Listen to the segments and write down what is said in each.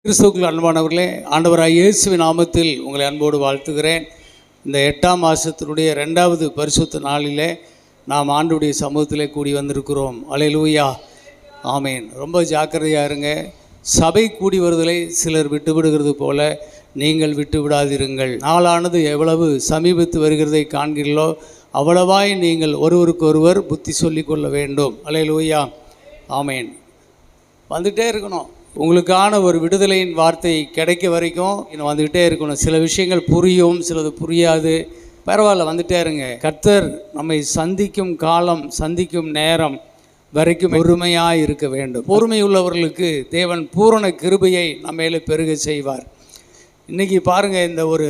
கிறிஸ்துவுக்குள் அன்பானவர்களே, ஆண்டவராகிய இயேசுவின் நாமத்தில் உங்களை அன்போடு வாழ்த்துகிறேன். இந்த 8ஆம் மாதத்தினுடைய 2வது பரிசுத்த நாளிலே நாம் ஆண்டவருடைய சமூகத்திலே கூடி வந்திருக்கிறோம். அல்லேலூயா, ஆமேன். ரொம்ப ஜாக்கிரதையாக இருங்க. சபை கூடி வருதலை சிலர் விட்டுவிடுகிறது போல நீங்கள் விட்டு விடாதிருங்கள். நாளானது எவ்வளவு சமீபத்து வருகிறதை காண்கிறீர்களோ அவ்வளவாய் நீங்கள் ஒருவருக்கொருவர் புத்தி சொல்லி கொள்ள வேண்டும். அல்லேலூயா, ஆமேன். வந்துகிட்டே இருக்கணும். உங்களுக்கான ஒரு விடுதலையின் வார்த்தை கிடைக்க வரைக்கும் இன்னும் வந்துக்கிட்டே இருக்கணும். சில விஷயங்கள் புரியும், சிலது புரியாது. பரவாயில்ல, வந்துகிட்டே இருங்க. கர்த்தர் நம்மை சந்திக்கும் காலம், சந்திக்கும் நேரம் வரைக்கும் பொறுமையாக இருக்க வேண்டும். பொறுமை உள்ளவர்களுக்கு தேவன் பூரண கிருபையை நம்ம மேலே பெருக செய்வார். இன்றைக்கி பாருங்கள், இந்த ஒரு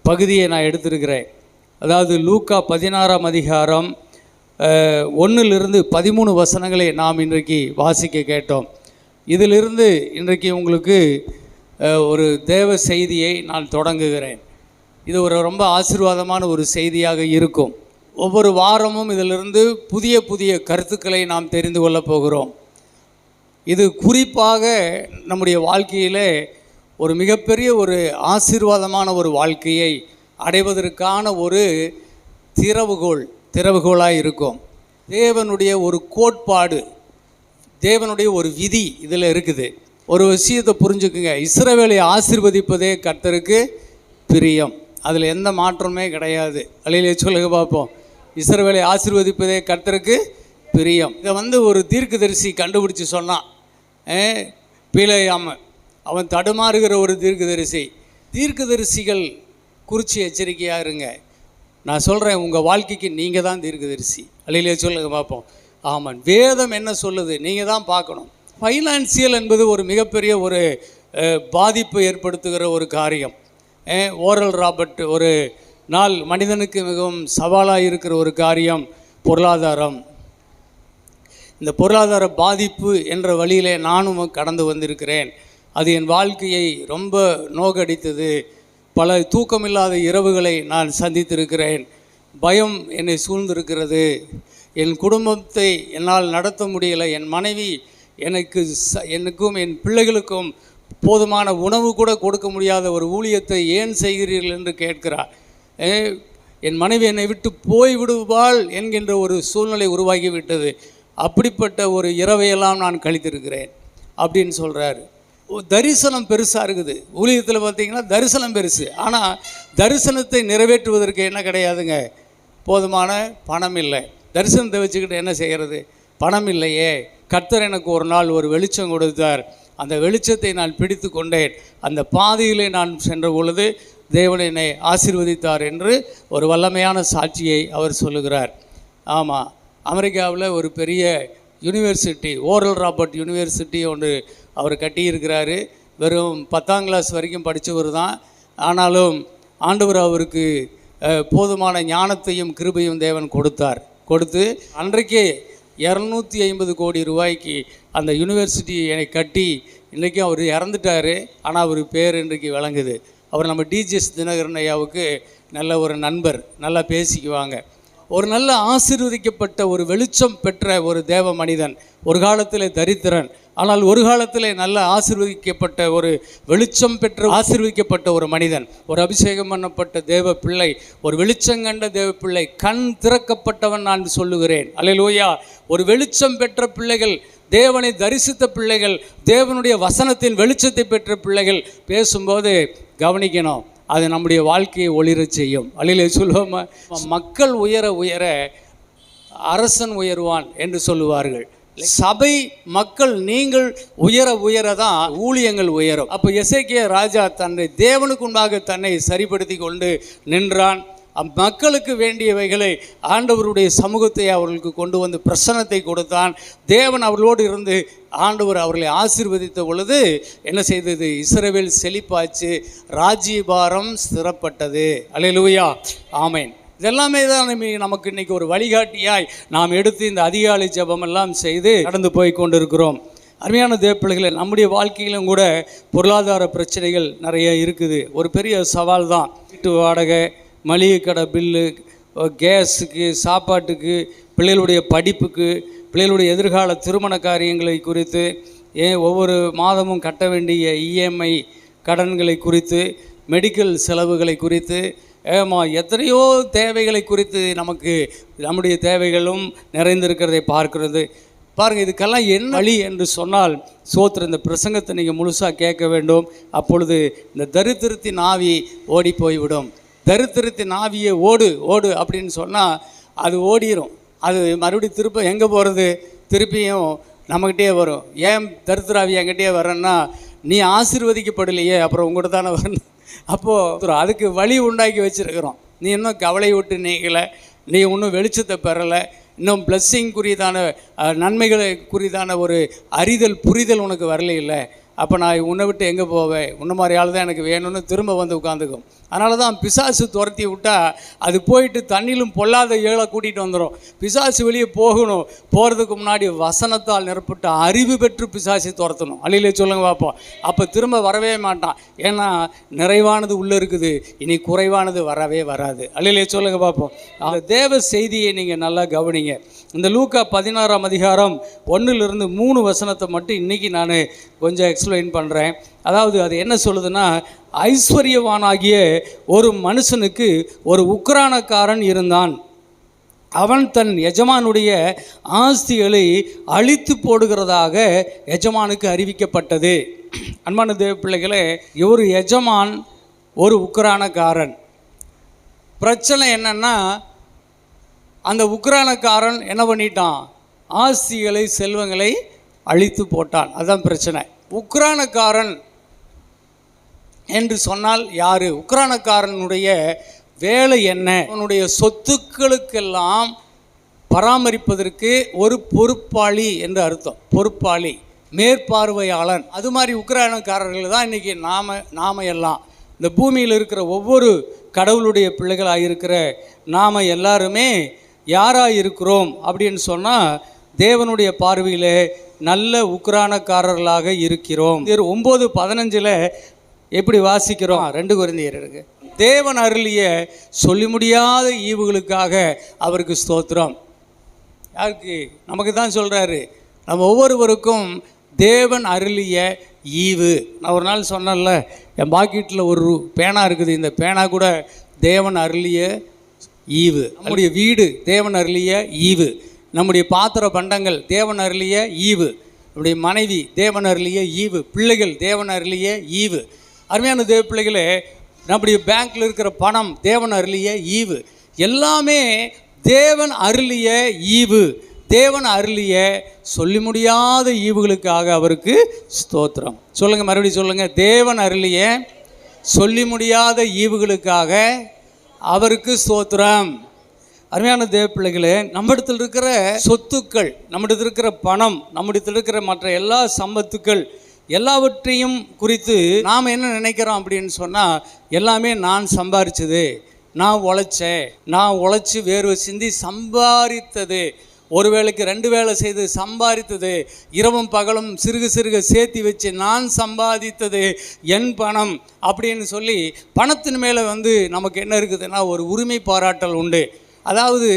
பகுதியை நான் எடுத்திருக்கிறேன். அதாவது லூக்கா 16ஆம் அதிகாரம் 1 to 13 வசனங்களை நாம் இன்றைக்கு வாசிக்க கேட்டோம். இதிலிருந்து இன்றைக்கு உங்களுக்கு ஒரு தேவ செய்தியை நான் தொடங்குகிறேன். இது ஒரு ரொம்ப ஆசீர்வாதமான ஒரு செய்தியாக இருக்கும். ஒவ்வொரு வாரமும் இதிலிருந்து புதிய புதிய கருத்துக்களை நாம் தெரிந்து கொள்ளப் போகிறோம். இது குறிப்பாக நம்முடைய வாழ்க்கையில் ஒரு மிகப்பெரிய ஒரு ஆசீர்வாதமான ஒரு வாழ்க்கையை அடைவதற்கான ஒரு திறவுகோலாக இருக்கும். தேவனுடைய ஒரு கோட்பாடு, தேவனுடைய ஒரு விதி இதில் இருக்குது. ஒரு விஷயத்தை புரிஞ்சுக்குங்க. இஸ்ரவேலை ஆசீர்வதிப்பதே கர்த்தருக்கு பிரியம். அதில் எந்த மாற்றமே கிடையாது. அல்லேலூயா சொல்லுங்க பார்ப்போம். இஸ்ரவேலை ஆசீர்வதிப்பதே கர்த்தருக்கு பிரியம். இதை ஒரு தீர்க்கதரிசி கண்டுபிடிச்சி சொன்னான். பிலேயாம், அவன் தடுமாறுகிற ஒரு தீர்க்கதரிசி. தீர்க்கதரிசிகள் குறித்து எச்சரிக்கையாக இருங்க. நான் சொல்கிறேன், உங்கள் வாழ்க்கைக்கு நீங்கள் தான் தீர்க்கதரிசி. அல்லேலூயா சொல்லுங்க பார்ப்போம். ஆமாம், வேதம் என்ன சொல்லுது நீங்கள் தான் பார்க்கணும். ஃபைனான்சியல் என்பது ஒரு மிகப்பெரிய ஒரு பாதிப்பு ஏற்படுத்துகிற ஒரு காரியம். ஓரல் ராபர்ட் ஒரு நாள் மனிதனுக்கு மிகவும் சவாலாக இருக்கிற ஒரு காரியம் பொருளாதாரம். இந்த பொருளாதார பாதிப்பு என்ற வழியிலே நானும் கடந்து வந்திருக்கிறேன். அது என் வாழ்க்கையை ரொம்ப நோகடித்தது. பல தூக்கமில்லாத இரவுகளை நான் சந்தித்திருக்கிறேன். பயம் என்னை சூழ்ந்திருக்கிறது. என் குடும்பத்தை என்னால் நடத்த முடியலை. என் மனைவி எனக்கும் என் பிள்ளைகளுக்கும் போதுமான உணவு கூட கொடுக்க முடியாத ஒரு ஊழியத்தை ஏன் செய்கிறீர்கள் என்று கேட்கிறார். என் மனைவி என்னை விட்டு போய்விடுவாள் என்கின்ற ஒரு சூழ்நிலை உருவாகிவிட்டது. அப்படிப்பட்ட ஒரு இரவையெல்லாம் நான் கழித்திருக்கிறேன் அப்படின்னு சொல்கிறாரு. தரிசனம் பெருசாக இருக்குது. ஊழியத்தில் பார்த்திங்கன்னா தரிசனம் பெருசு. ஆனால் தரிசனத்தை நிறைவேற்றுவதற்கு என்ன கிடையாதுங்க, போதுமான பணம் இல்லை. தரிசனத்தை வச்சுக்கிட்டு என்ன செய்கிறது? பணம் இல்லையே. கர்த்தர் எனக்கு ஒரு நாள் ஒரு வெளிச்சம் கொடுத்தார். அந்த வெளிச்சத்தை நான் பிடித்து கொண்டேன். அந்த பாதையிலே நான் சென்ற பொழுது தேவன் என்னை ஆசீர்வதித்தார் என்று ஒரு வல்லமையான சாட்சியை அவர் சொல்லுகிறார். ஆமாம், அமெரிக்காவில் ஒரு பெரிய யூனிவர்சிட்டி, ஓரல் ராபர்ட் யூனிவர்சிட்டி ஒன்று அவர் கட்டியிருக்கிறாரு. வெறும் 10ஆம் கிளாஸ் வரைக்கும் படித்தவர் தான். ஆனாலும் ஆண்டவர் அவருக்கு போதுமான ஞானத்தையும் கிருபையும் தேவன் கொடுத்து அன்றைக்கே 250 கோடி ரூபாய்க்கு அந்த யூனிவர்சிட்டியை கட்டி இன்றைக்கும் அவர் இறந்துட்டார். ஆனால் அவர் பேர் இன்றைக்கு விளங்குது. அவர் நம்ம டிஜிஎஸ் தினகரன் ஐயாவுக்கு நல்ல ஒரு நண்பர், நல்லா பேசிக்குவாங்க. ஒரு நல்ல ஆசீர்வதிக்கப்பட்ட ஒரு வெளிச்சம் பெற்ற ஒரு தேவ மனிதன். ஒரு காலத்தில் தரித்திரன், ஆனால் ஒரு காலத்தில் நல்ல ஆசீர்வதிக்கப்பட்ட ஒரு வெளிச்சம் பெற்ற ஆசீர்வதிக்கப்பட்ட ஒரு மனிதன், ஒரு அபிஷேகம் பண்ணப்பட்ட தேவ பிள்ளை, ஒரு வெளிச்சம் கண்ட தேவ பிள்ளை, கண் திறக்கப்பட்டவன் நான் சொல்லுகிறேன். அல்லேலூயா. ஒரு வெளிச்சம் பெற்ற பிள்ளைகள், தேவனை தரிசித்த பிள்ளைகள், தேவனுடைய வசனத்தின் வெளிச்சத்தை பெற்ற பிள்ளைகள் பேசும்போது கவனிக்கணும். அது நம்முடைய வாழ்க்கையை ஒளிரச் செய்யும். அல்லேலூயா சொல்லுவோமா? மக்கள் உயர உயர அரசன் உயர்வான் என்று சொல்லுவார்கள். சபை மக்கள் நீங்கள் உயர உயர தான் ஊழியங்கள் உயரும். அப்போ எசேக்கியா ராஜா தேவனுக்கு முன்பாக தன்னை சரிப்படுத்தி கொண்டு நின்றான். மக்களுக்கு வேண்டியவைகளை ஆண்டவருடைய சமூகத்தை அவர்களுக்கு கொண்டு வந்து பிரசன்னத்தை கொடுத்தான். தேவன் அவர்களோடு இருந்து ஆண்டவர் அவர்களை ஆசீர்வதித்த பொழுது என்ன செய்தது? இஸ்ரவேல் செழிப்பாச்சு, ராஜ்யபாரம் ஸ்திரப்பட்டது. அல்லேலூயா, ஆமேன். இதெல்லாமே தான் நமக்கு இன்றைக்கி ஒரு வழிகாட்டியாய் நாம் எடுத்து இந்த அதிகாலை ஜெபமெல்லாம் செய்து கடந்து போய் கொண்டிருக்கிறோம். அருமையான தேவப்பிள்ளைகளை, நம்முடைய வாழ்க்கையிலும் கூட பொருளாதார பிரச்சனைகள் நிறைய இருக்குது. ஒரு பெரிய சவால் தான். வீட்டு வாடகை, மளிகை கடை பில்லு, கேஸுக்கு, சாப்பாட்டுக்கு, பிள்ளைகளுடைய படிப்புக்கு, பிள்ளைகளுடைய எதிர்கால திருமண காரியங்களை குறித்து ஒவ்வொரு மாதமும் கட்ட வேண்டிய இஎம்ஐ கடன்களை குறித்து, மெடிக்கல் செலவுகளை குறித்து, எத்தனையோ தேவைகளை குறித்து நமக்கு நம்முடைய தேவைகளும் நிறைந்திருக்கிறதை பார்க்கிறது. பாருங்கள், இதுக்கெல்லாம் என்ன வழி என்று சொன்னால் சோத்திரம். இந்த பிரசங்கத்தை நீங்கள் முழுசாக கேட்க வேண்டும். அப்பொழுது இந்த தரித்திரத்தின் ஆவி ஓடி போய்விடும். தரித்திரத்தின் ஆவியை ஓடு ஓடு அப்படின்னு சொன்னால் அது ஓடிடும். அது மறுபடியும் திருப்ப எங்கே போகிறது? திருப்பியும் நம்மக்கிட்டே வரும். ஏன் தரித்திராவி என்கிட்டே வரேன்னா, நீ ஆசீர்வதிக்கப்படலையே, அப்புறம் உங்கள்கிட்ட தானே வரணும். அப்போது அதுக்கு வழி உண்டாக்கி வச்சுருக்கிறோம். நீ இன்னும் கவலை விட்டு நீங்கலை, நீ இன்னும் வெளிச்சத்தை பெறலை, இன்னும் பிளஸ்ஸிங் குறிதான நன்மைகளை குறிதான ஒரு அறிதல் புரிதல் உனக்கு வரல. இல்லை, அப்போ நான் உன்னை விட்டு எங்கே போவேன்? உன்ன மாதிரி ஆள் தான் எனக்கு வேணும்னு திரும்ப வந்து உட்காந்துக்கும். அதனால தான் பிசாசு துரத்தி விட்டால் அது போயிட்டு தண்ணியிலும் பொல்லாத ஏழை கூட்டிகிட்டு வந்துடும். பிசாசு வெளியே போகணும். போகிறதுக்கு முன்னாடி வசனத்தால் நிரப்பட்ட அறிவு பெற்று பிசாசை துரத்தணும். அழியிலே சொல்லுங்க பார்ப்போம். அப்போ திரும்ப வரவே மாட்டான். ஏன்னா நிறைவானது உள்ளே இருக்குது, இனி குறைவானது வரவே வராது. அழியிலே சொல்லுங்க பார்ப்போம். அந்த தேவ செய்தியை நீங்கள் நல்லா கவனிங்க. இந்த லூக்கா 16ஆம் அதிகாரம் 1-3 வசனத்தை மட்டும் இன்றைக்கி நான் கொஞ்சம் எக்ஸ்பிளைன் பண்ணுறேன். அதாவது அது என்ன சொல்லுதுன்னா, ஐஸ்வர்யவானாகிய ஒரு மனுஷனுக்கு ஒரு உக்கிரானக்காரன் இருந்தான். அவன் தன் எஜமானுடைய ஆஸ்திகளை அழித்து போடுகிறதாக எஜமானுக்கு அறிவிக்கப்பட்டது. அன்பான தேவ பிள்ளைகளே, ஒரு எஜமான் ஒரு உக்கிரானக்காரன். பிரச்சனை என்னன்னா, அந்த உக்கிரானக்காரன் என்ன பண்ணிட்டான்? ஆஸ்திகளை செல்வங்களை அழித்து போட்டான். அதுதான் பிரச்சனை. உக்கிரானக்காரன் என்று சொன்னால் யார்? உக்கிரானக்காரனுடைய வேலை என்ன? அவனுடைய சொத்துக்களுக்கெல்லாம் பராமரிப்பதற்கு ஒரு பொறுப்பாளி என்று அர்த்தம். பொறுப்பாளி, மேற்பார்வையாளன். அது மாதிரி உக்கிரானக்காரர்கள் தான் இன்றைக்கி நாம எல்லாம் இந்த பூமியில் இருக்கிற ஒவ்வொரு கடவுளுடைய பிள்ளைகளாக இருக்கிற நாம் எல்லாருமே யாராக இருக்கிறோம் அப்படின்னு சொன்னால், தேவனுடைய பார்வையில் நல்ல உக்கிரானக்காரர்களாக இருக்கிறோம். 9:15 எப்படி வாசிக்கிறோம்? 2 கொரிந்தியர் எடுங்க. தேவன் அருளிய சொல்லி முடியாத ஈவுகளுக்காக அவருக்கு ஸ்தோத்திரம். யாருக்கு? நமக்கு தான் சொல்கிறாரு. நம்ம ஒவ்வொருவருக்கும் தேவன் அருளிய ஈவு. நான் ஒரு நாள் சொன்னேன்ல, என் பாக்கெட்டில் ஒரு பேனா இருக்குது. இந்த பேனா கூட தேவன் அருளிய ஈவு. நம்முடைய வீடு தேவன் அருளிய ஈவு. நம்முடைய பாத்திர பண்டங்கள் தேவன் அருளிய ஈவு. நம்முடைய மனைவி தேவன் அருளிய ஈவு. பிள்ளைகள் தேவன் அருளிய ஈவு. அருமையான தேவ பிள்ளைகளே, நம்முடைய பேங்க்கில் இருக்கிற பணம் தேவன் அருளிய ஈவு. எல்லாமே தேவன் அருளிய ஈவு. தேவன் அருளிய சொல்லி முடியாத ஈவுகளுக்காக அவருக்கு ஸ்தோத்திரம். சொல்லுங்கள், மறுபடியும் சொல்லுங்கள். தேவன் அருளிய சொல்லி முடியாத ஈவுகளுக்காக அவருக்கு ஸ்தோத்திரம். அருமையான தேவ பிள்ளைகளே, நம்மிடத்தில் இருக்கிற சொத்துக்கள், நம்மிடத்தில் இருக்கிற பணம், நம்மிடத்தில் இருக்கிற மற்ற எல்லா சம்பத்துக்கள் எல்லாவற்றையும் குறித்து நாம் என்ன நினைக்கிறோம் அப்படின்னு சொன்னால், எல்லாமே நான் சம்பாரித்தது, நான் உழைச்சேன், நான் உழைச்சி வேர்வை சிந்தி சம்பாதித்தது, ஒரு வேளைக்கு 2 வேளை செய்து சம்பாதித்தது, இரவும் பகலும் சிறுக சிறுக சேர்த்தி வச்சு நான் சம்பாதித்தது என் பணம் அப்படின்னு சொல்லி பணத்தின் மேலே நமக்கு என்ன இருக்குதுன்னா ஒரு உரிமை பாராட்டல் உண்டு. அதாவது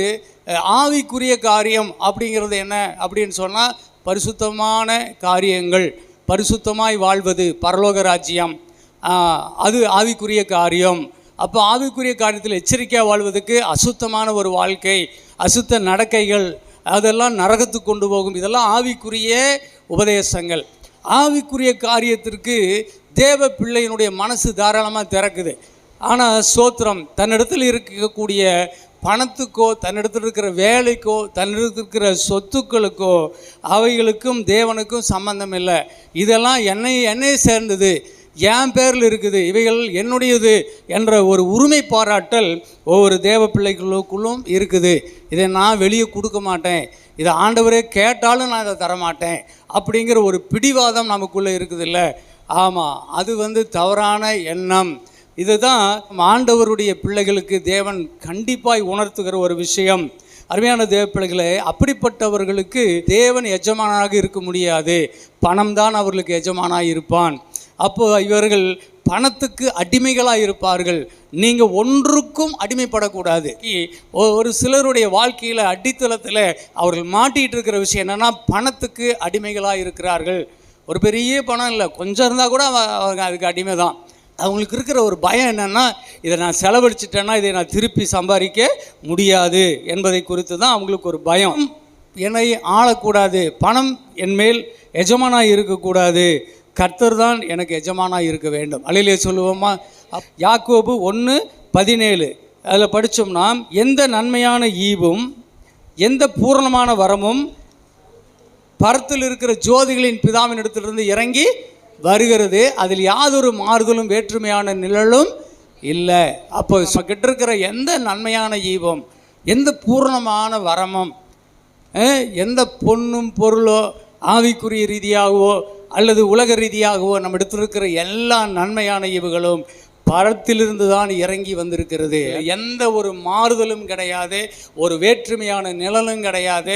ஆவிக்குரிய காரியம் அப்படிங்கிறது என்ன அப்படின்னு சொன்னால், பரிசுத்தமான காரியங்கள், பரிசுத்தமாய் வாழ்வது, பரலோக ராஜ்யம், அது ஆவிக்குரிய காரியம். அப்போ ஆவிக்குரிய காரியத்தில் எச்சரிக்கையாக வாழ்வதற்கு அசுத்தமான ஒரு வாழ்க்கை, அசுத்த நடக்கைகள், அதெல்லாம் நரகத்துக்கு கொண்டு போகும். இதெல்லாம் ஆவிக்குரிய உபதேசங்கள். ஆவிக்குரிய காரியத்திற்கு தேவ பிள்ளையினுடைய மனசு தாராளமாக திறக்குது. ஆனால் ஸ்தோத்திரம், தன்னிடத்தில் இருக்கக்கூடிய பணத்துக்கோ, தன்னிடத்தில் இருக்கிற வேலைக்கோ, தன்னிடத்தில் இருக்கிற சொத்துக்களுக்கோ, அவைகளுக்கும் தேவனுக்கும் சம்பந்தம் இல்லை. இதெல்லாம் என்னை சேர்ந்தது, என் பேரில் இருக்குது, இவைகள் என்னுடையது என்ற ஒரு உரிமை பாராட்டல் ஒவ்வொரு தேவ பிள்ளைகளுக்குள்ளும் இருக்குது. இதை நான் வெளியே கொடுக்க மாட்டேன், இதை ஆண்டவரே கேட்டாலும் நான் இதை தரமாட்டேன் அப்படிங்கிற ஒரு பிடிவாதம் நமக்குள்ளே இருக்குது. இல்லை, ஆமாம், அது தவறான எண்ணம். இதுதான் ஆண்டவருடைய பிள்ளைகளுக்கு தேவன் கண்டிப்பாய் உணர்த்துகிற ஒரு விஷயம். அருமையான தேவ பிள்ளைகளே, அப்படிப்பட்டவர்களுக்கு தேவன் எஜமானாக இருக்க முடியாது. பணம் தான் அவர்களுக்கு எஜமானாக இருப்பான். அப்போ இவர்கள் பணத்துக்கு அடிமைகளாக இருப்பார்கள். நீங்கள் ஒன்றுக்கும் அடிமைப்படக்கூடாது. ஒரு சிலருடைய வாழ்க்கையில் அடித்தளத்தில் அவர்கள் மாட்டிகிட்டு இருக்கிற விஷயம் என்னென்னா, பணத்துக்கு அடிமைகளாக இருக்கிறார்கள். ஒரு பெரிய பணம் இல்லை, கொஞ்சம் இருந்தால் கூட அவங்க அதுக்கு அடிமை தான். அவங்களுக்கு இருக்கிற ஒரு பயம் என்னென்னா, இதை நான் செலவழிச்சிட்டேன்னா இதை நான் திருப்பி சம்பாதிக்க முடியாது என்பதை குறித்து தான் அவங்களுக்கு ஒரு பயம். என்னை ஆளக்கூடாது, பணம் என்மேல் எஜமானாக இருக்கக்கூடாது, கர்த்தர் தான் எனக்கு எஜமானாக இருக்க வேண்டும். அல்லேலூயா சொல்லுவோமா? யாக்கோபு 1:17 அதில் படித்தோம்னா, எந்த நன்மையான ஈவும் எந்த பூரணமான வரமும் பரத்தில் இருக்கிற ஜோதிகளின் பிதாவின் இடத்திலிருந்து இறங்கி வருகிறது, அதில் யாதொரு மாறுதலும் வேற்றுமையான நிழலும் இல்லை. அப்போ கிட்ட இருக்கிற எந்த நன்மையான ஈவும் எந்த பூரணமான வரமும் எந்த பொன்னும் பொருளோ ஆவிக்குரிய ரீதியாகவோ அல்லது உலக ரீதியாகவோ நம்ம எடுத்திருக்கிற எல்லா நன்மையான ஈவுகளும் பரத்திலிருந்து தான் இறங்கி வந்திருக்கிறது. எந்த ஒரு மாறுதலும் கிடையாது, ஒரு வேற்றுமையான நிழலும் கிடையாது.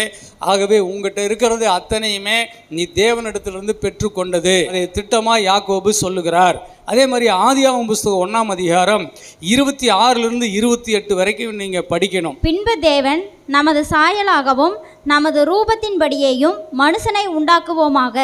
ஆகவே உங்கள்கிட்ட இருக்கிறது அத்தனையுமே நீ தேவனிடத்திலிருந்து பெற்றுக்கொண்டது. அதை திட்டமாக யாக்கோபு சொல்லுகிறார். அதே மாதிரி ஆதியாகமம் புஸ்தகம் 1ஆம் அதிகாரம் 26 28 வரைக்கும் நீங்கள் படிக்கணும். பின்பு தேவன் நமது சாயலாகவும் நமது ரூபத்தின்படியேயும் மனுஷனை உண்டாக்குவோமாக,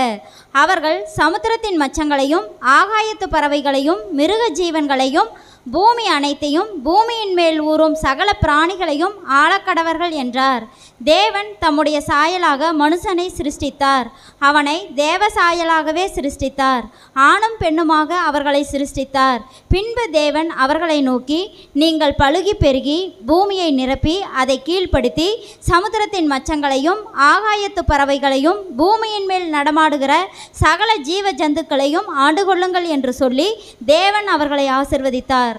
அவர்கள் சமுத்திரத்தின் மச்சங்களையும் ஆகாயத்து பறவைகளையும் மிருக ஜீவன்களையும் பூமி அனைத்தையும் பூமியின் மேல் ஊறும் சகல பிராணிகளையும் ஆளக்கடவர்கள் என்றார். தேவன் தம்முடைய சாயலாக மனுஷனை சிருஷ்டித்தார், அவனை தேவ சாயலாகவே சிருஷ்டித்தார், ஆணும் பெண்ணுமாக அவர்களை சிருஷ்டித்தார். பின்பு தேவன் அவர்களை நோக்கி, நீங்கள் பலுகி பெருகி பூமியை நிரப்பி அதை கீழ்ப்படுத்தி சமுத்திரத்தின் மச்சங்களையும் ஆகாயத்து பறவைகளையும் பூமியின் மேல் நடமாடுகிற சகல ஜீவ ஜந்துக்களையும் ஆண்டு கொள்ளுங்கள் என்று சொல்லி தேவன் அவர்களை ஆசிர்வதித்தார்.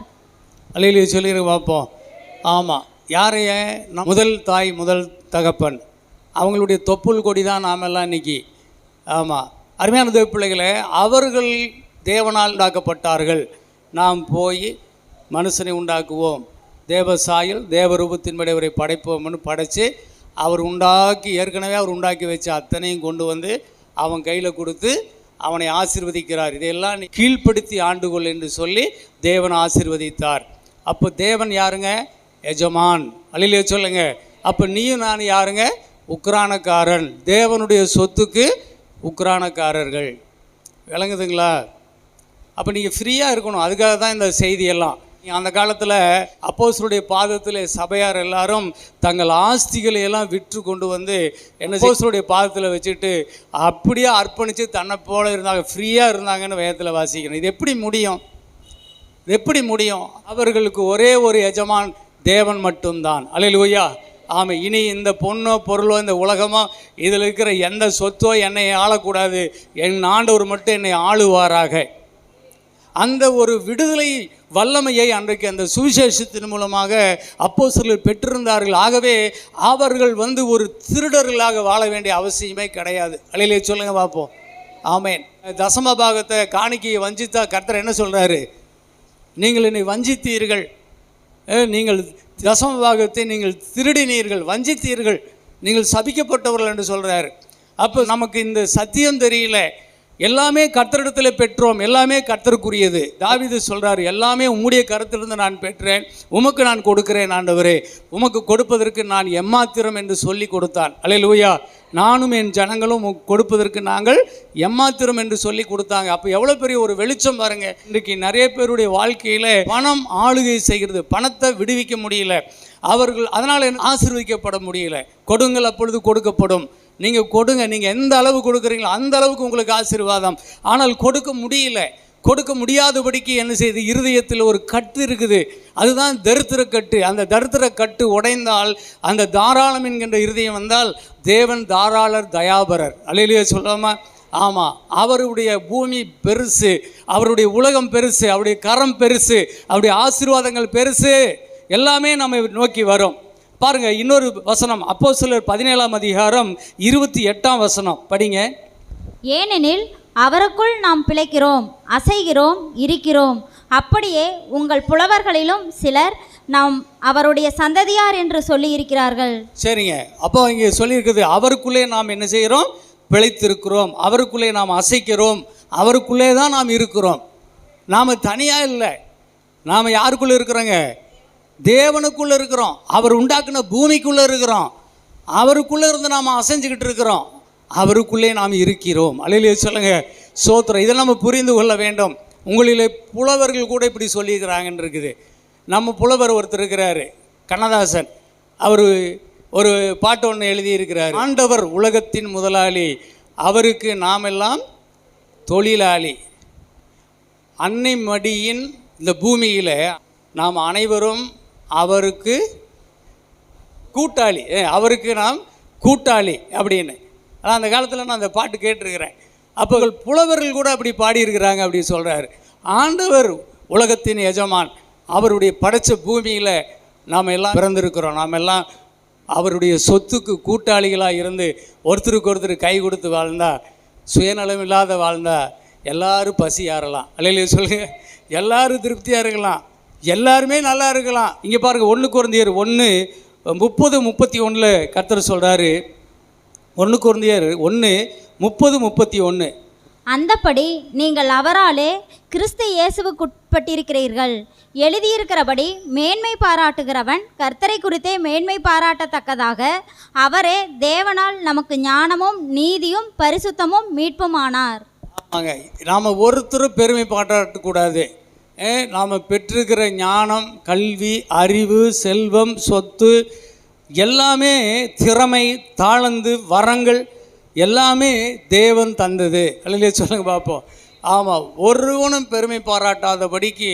அல்லேலூயா சொல்லிடுங்க பார்ப்போம். ஆமாம், யாரைய முதல் தாய் முதல் தகப்பன் அவங்களுடைய தொப்புள் கொடி தான் நாமெல்லாம் இன்னைக்கு. ஆமாம், அருமையான தேவ பிள்ளைகளை, அவர்கள் தேவனால் உண்டாக்கப்பட்டார்கள். நாம் போய் மனுஷனை உண்டாக்குவோம், தேவ சாயல் தேவ ரூபத்தின்படி அவரை படைப்போம்னு படைத்து அவர் உண்டாக்கி ஏற்கனவே அவர் உண்டாக்கி வச்ச அத்தனையும் கொண்டு வந்து அவன் கையில் கொடுத்து அவனை ஆசீர்வதிக்கிறார். இதையெல்லாம் நீ கீழ்ப்படுத்தி ஆண்டுகொள் என்று சொல்லி தேவன் ஆசீர்வதித்தார். அப்போ தேவன் யாருங்க? எஜமான். அல்லேலூயா சொல்லுங்க. அப்போ நீயும் நான் யாருங்க? உக்ரானக்காரன். தேவனுடைய சொத்துக்கு உக்ரானக்காரர்கள். விளங்குதுங்களா? அப்போ நீங்கள் ஃப்ரீயாக இருக்கணும். அதுக்காக தான் இந்த செய்தியெல்லாம். அந்த காலத்தில் அப்போஸ்தலருடைய பாதத்தில் சபையார் எல்லாரும் தங்கள் ஆஸ்திகளை எல்லாம் விற்று கொண்டு வந்து என்ன அப்போஸ்தலருடைய பாதத்தில் வச்சுட்டு அப்படியே அர்ப்பணித்து தன்னை போல இருந்தாங்க, ஃப்ரீயாக இருந்தாங்கன்னு வேதத்தில் வாசிக்கணும். இது எப்படி முடியும்? இது எப்படி முடியும்? அவர்களுக்கு ஒரே ஒரு எஜமான் தேவன் மட்டும்தான். அல்லேலூயா. ஆமாம், இனி இந்த பொண்ணோ பொருளோ இந்த உலகமோ இதில் இருக்கிற எந்த சொத்தோ என்னை ஆளக்கூடாது, என் ஆண்டவர் மட்டும் என்னை ஆளுவாராக. அந்த ஒரு விடுதலை வல்லமையை அன்றைக்கு அந்த சுவிசேஷத்தின் மூலமாக அப்போஸ்தலர்கள் பெற்றிருந்தார்கள். ஆகவே அவர்கள் ஒரு திருடர்களாக வாழ வேண்டிய அவசியமே கிடையாது. அல்லேலூயா சொல்லுங்க பார்ப்போம். ஆமேன். தசம பாகத்தை காணிக்கையை வஞ்சித்தா கர்த்தர் என்ன சொல்கிறாரு? நீங்கள் என்னை வஞ்சித்தீர்கள், நீங்கள் தசம பாகத்தை நீங்கள் திருடினீர்கள், வஞ்சித்தீர்கள், நீங்கள் சபிக்கப்பட்டவர்கள் என்று சொல்கிறார். அப்போ நமக்கு இந்த சத்தியம் தெரியல. எல்லாமே கர்த்தரிடத்தில் பெற்றோம், எல்லாமே கர்த்தருக்குரியது. தாவீது சொல்கிறார், எல்லாமே உம்முடைய கருத்திலிருந்து நான் பெற்றேன், உமக்கு நான் கொடுக்கிறேன் ஆண்டவரே, உமக்கு கொடுப்பதற்கு நான் எம்மாத்திரம் என்று சொல்லி கொடுத்தான். அல்லேலூயா. நானும் என் ஜனங்களும் கொடுப்பதற்கு நாங்கள் எம்மாத்திரம் என்று சொல்லி கொடுத்தாங்க. அப்போ எவ்வளோ பெரிய ஒரு வெளிச்சம் பாருங்க. இன்றைக்கு நிறைய பேருடைய வாழ்க்கையில் பணம் ஆளுகை செய்கிறது, பணத்தை விடுவிக்க முடியல அவர்கள், அதனால் ஆசீர்வதிக்கப்பட முடியல. கொடுங்கள் அப்பொழுது கொடுக்கப்படும். நீங்கள் கொடுங்க, நீங்கள் எந்த அளவு கொடுக்குறீங்களோ அந்த அளவுக்கு உங்களுக்கு ஆசீர்வாதம். ஆனால் கொடுக்க முடியல. கொடுக்க முடியாதபடிக்கு என்ன செய்யுது? இருதயத்தில் ஒரு கட்டு இருக்குது, அதுதான் தரித்திர கட்டு. அந்த தரித்திர கட்டு உடைந்தால், அந்த தாராளம் என்கின்ற இருதயம் வந்தால், தேவன் தாராளர் தயாபரர். அல்லேலூயா சொல்லாமா? ஆமாம், அவருடைய பூமி பெருசு, அவருடைய உலகம் பெருசு, அவருடைய கரம் பெருசு, அவருடைய ஆசீர்வாதங்கள் பெருசு, எல்லாமே நம்ம நோக்கி வரும். பாருங்க, இன்னொரு வசனம் அப்போஸ்தலர் 17ஆம் அதிகாரம் 28ஆம் வசனம் படிங்க. ஏனெனில் அவருக்குள் நாம் பிழைக்கிறோம், அசைகிறோம், இருக்கிறோம். அப்படியே உங்கள் புலவர்களிலும் சிலர் நாம் அவருடைய சந்ததியார் என்று சொல்லி இருக்கிறார்கள். சரிங்க, அப்போ இங்கே சொல்லியிருக்குது, அவருக்குள்ளே நாம் என்ன செய்கிறோம்? பிழைத்திருக்கிறோம், அவருக்குள்ளே நாம் அசைக்கிறோம், அவருக்குள்ளே தான் நாம் இருக்கிறோம். நாம் தனியாக இல்லை. நாம் யாருக்குள்ளே இருக்கிறோங்க? தேவனுக்குள்ளே இருக்கிறோம். அவர் உண்டாக்குன பூமிக்குள்ளே இருக்கிறோம். அவருக்குள்ளே இருந்து நாம் அசைஞ்சுக்கிட்டு இருக்கிறோம். அவருக்குள்ளே நாம் இருக்கிறோம். அல்லேலூயா சொல்லுங்க. சோத்திரம். இதை நம்ம புரிந்து கொள்ள வேண்டும். உங்களிலே புலவர்கள் கூட இப்படி சொல்லியிருக்கிறாங்கன்னு இருக்குது. நம்ம புலவர் ஒருத்தர் இருக்கிறாரு, கண்ணதாசன். அவர் ஒரு பாட்டு ஒன்று எழுதியிருக்கிறார். ஆண்டவர் உலகத்தின் முதலாளி, அவருக்கு நாம் எல்லாம் தொழிலாளி. அன்னை மடியின் இந்த பூமியில் நாம் அனைவரும் அவருக்கு கூட்டாளி, அவருக்கு நாம் கூட்டாளி அப்படின்னு. ஆனால் அந்த காலத்தில் நான் அந்த பாட்டு கேட்டிருக்கிறேன். அப்போ புலவர்கள் கூட அப்படி பாடியிருக்கிறாங்க அப்படின்னு சொல்கிறாரு. ஆண்டவர் உலகத்தின் எஜமான், அவருடைய படைத்த பூமியில் நாம் எல்லாம் பிறந்திருக்கிறோம். நாம் எல்லாம் அவருடைய சொத்துக்கு கூட்டாளிகளாக இருந்து ஒருத்தருக்கு ஒருத்தர் கை கொடுத்து வாழ்ந்தா, சுயநலம் இல்லாத வாழ்ந்தா எல்லாரும் பசி ஆறலாம். அல்லையிலே சொல்லுங்க. எல்லாரும் திருப்தியாக இருக்கலாம், எல்லாருமே நல்லா இருக்கலாம். இங்கே பாருங்கள், 1 கொரிந்தியர் 1:30-31 கர்த்தர் சொல்கிறாரு. 1 கொரிந்தியர் 1:30-31. அந்தப்படி நீங்கள் அவராலே கிறிஸ்து இயேசுவுக்குட்பட்டிருக்கிறீர்கள். எழுதியிருக்கிறபடி மேன்மை பாராட்டுகிறவன் கர்த்தரை குறித்தே மேன்மை பாராட்டத்தக்கதாக அவரே தேவனால் நமக்கு ஞானமும் நீதியும் பரிசுத்தமும் மீட்புமானார். ஆமாங்க, நாம் ஒருத்தரும் பெருமை பாராட்டக்கூடாது. நாம் பெற்றிருக்கிற ஞானம், கல்வி, அறிவு, செல்வம், சொத்து எல்லாமே, திறமை, தாளந்து, வரங்கள் எல்லாமே தேவன் தந்தது. அல்லையே சொல்லுங்க பார்ப்போம். ஆமாம், ஒருவனும் பெருமை பாராட்டாதபடிக்கு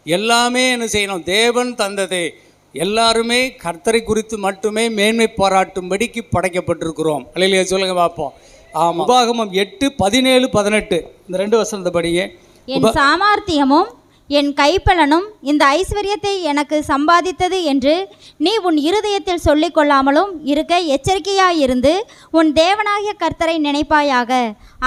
எல்லாமே என்ன செய்யணும்? தேவன் தந்தது. எல்லாருமே கர்த்தரை குறித்து மட்டுமே மேன்மை பாராட்டும்படிக்கு படைக்கப்பட்டிருக்கிறோம். அல்லையே சொல்லுங்க பார்ப்போம். ஆமாம். உபாகமம் 8:17-18 இந்த 2 வசனத்தை படிங்க. என் சாமர்த்தியமும் என் கைப்பலனும் இந்த ஐஸ்வர்யத்தை எனக்கு சம்பாதித்தது என்று நீ உன் இருதயத்தில் சொல்லிக் கொள்ளாமலும் இருக்க எச்சரிக்கையாயிருந்து உன் தேவனாகிய கர்த்தரை நினைப்பாயாக.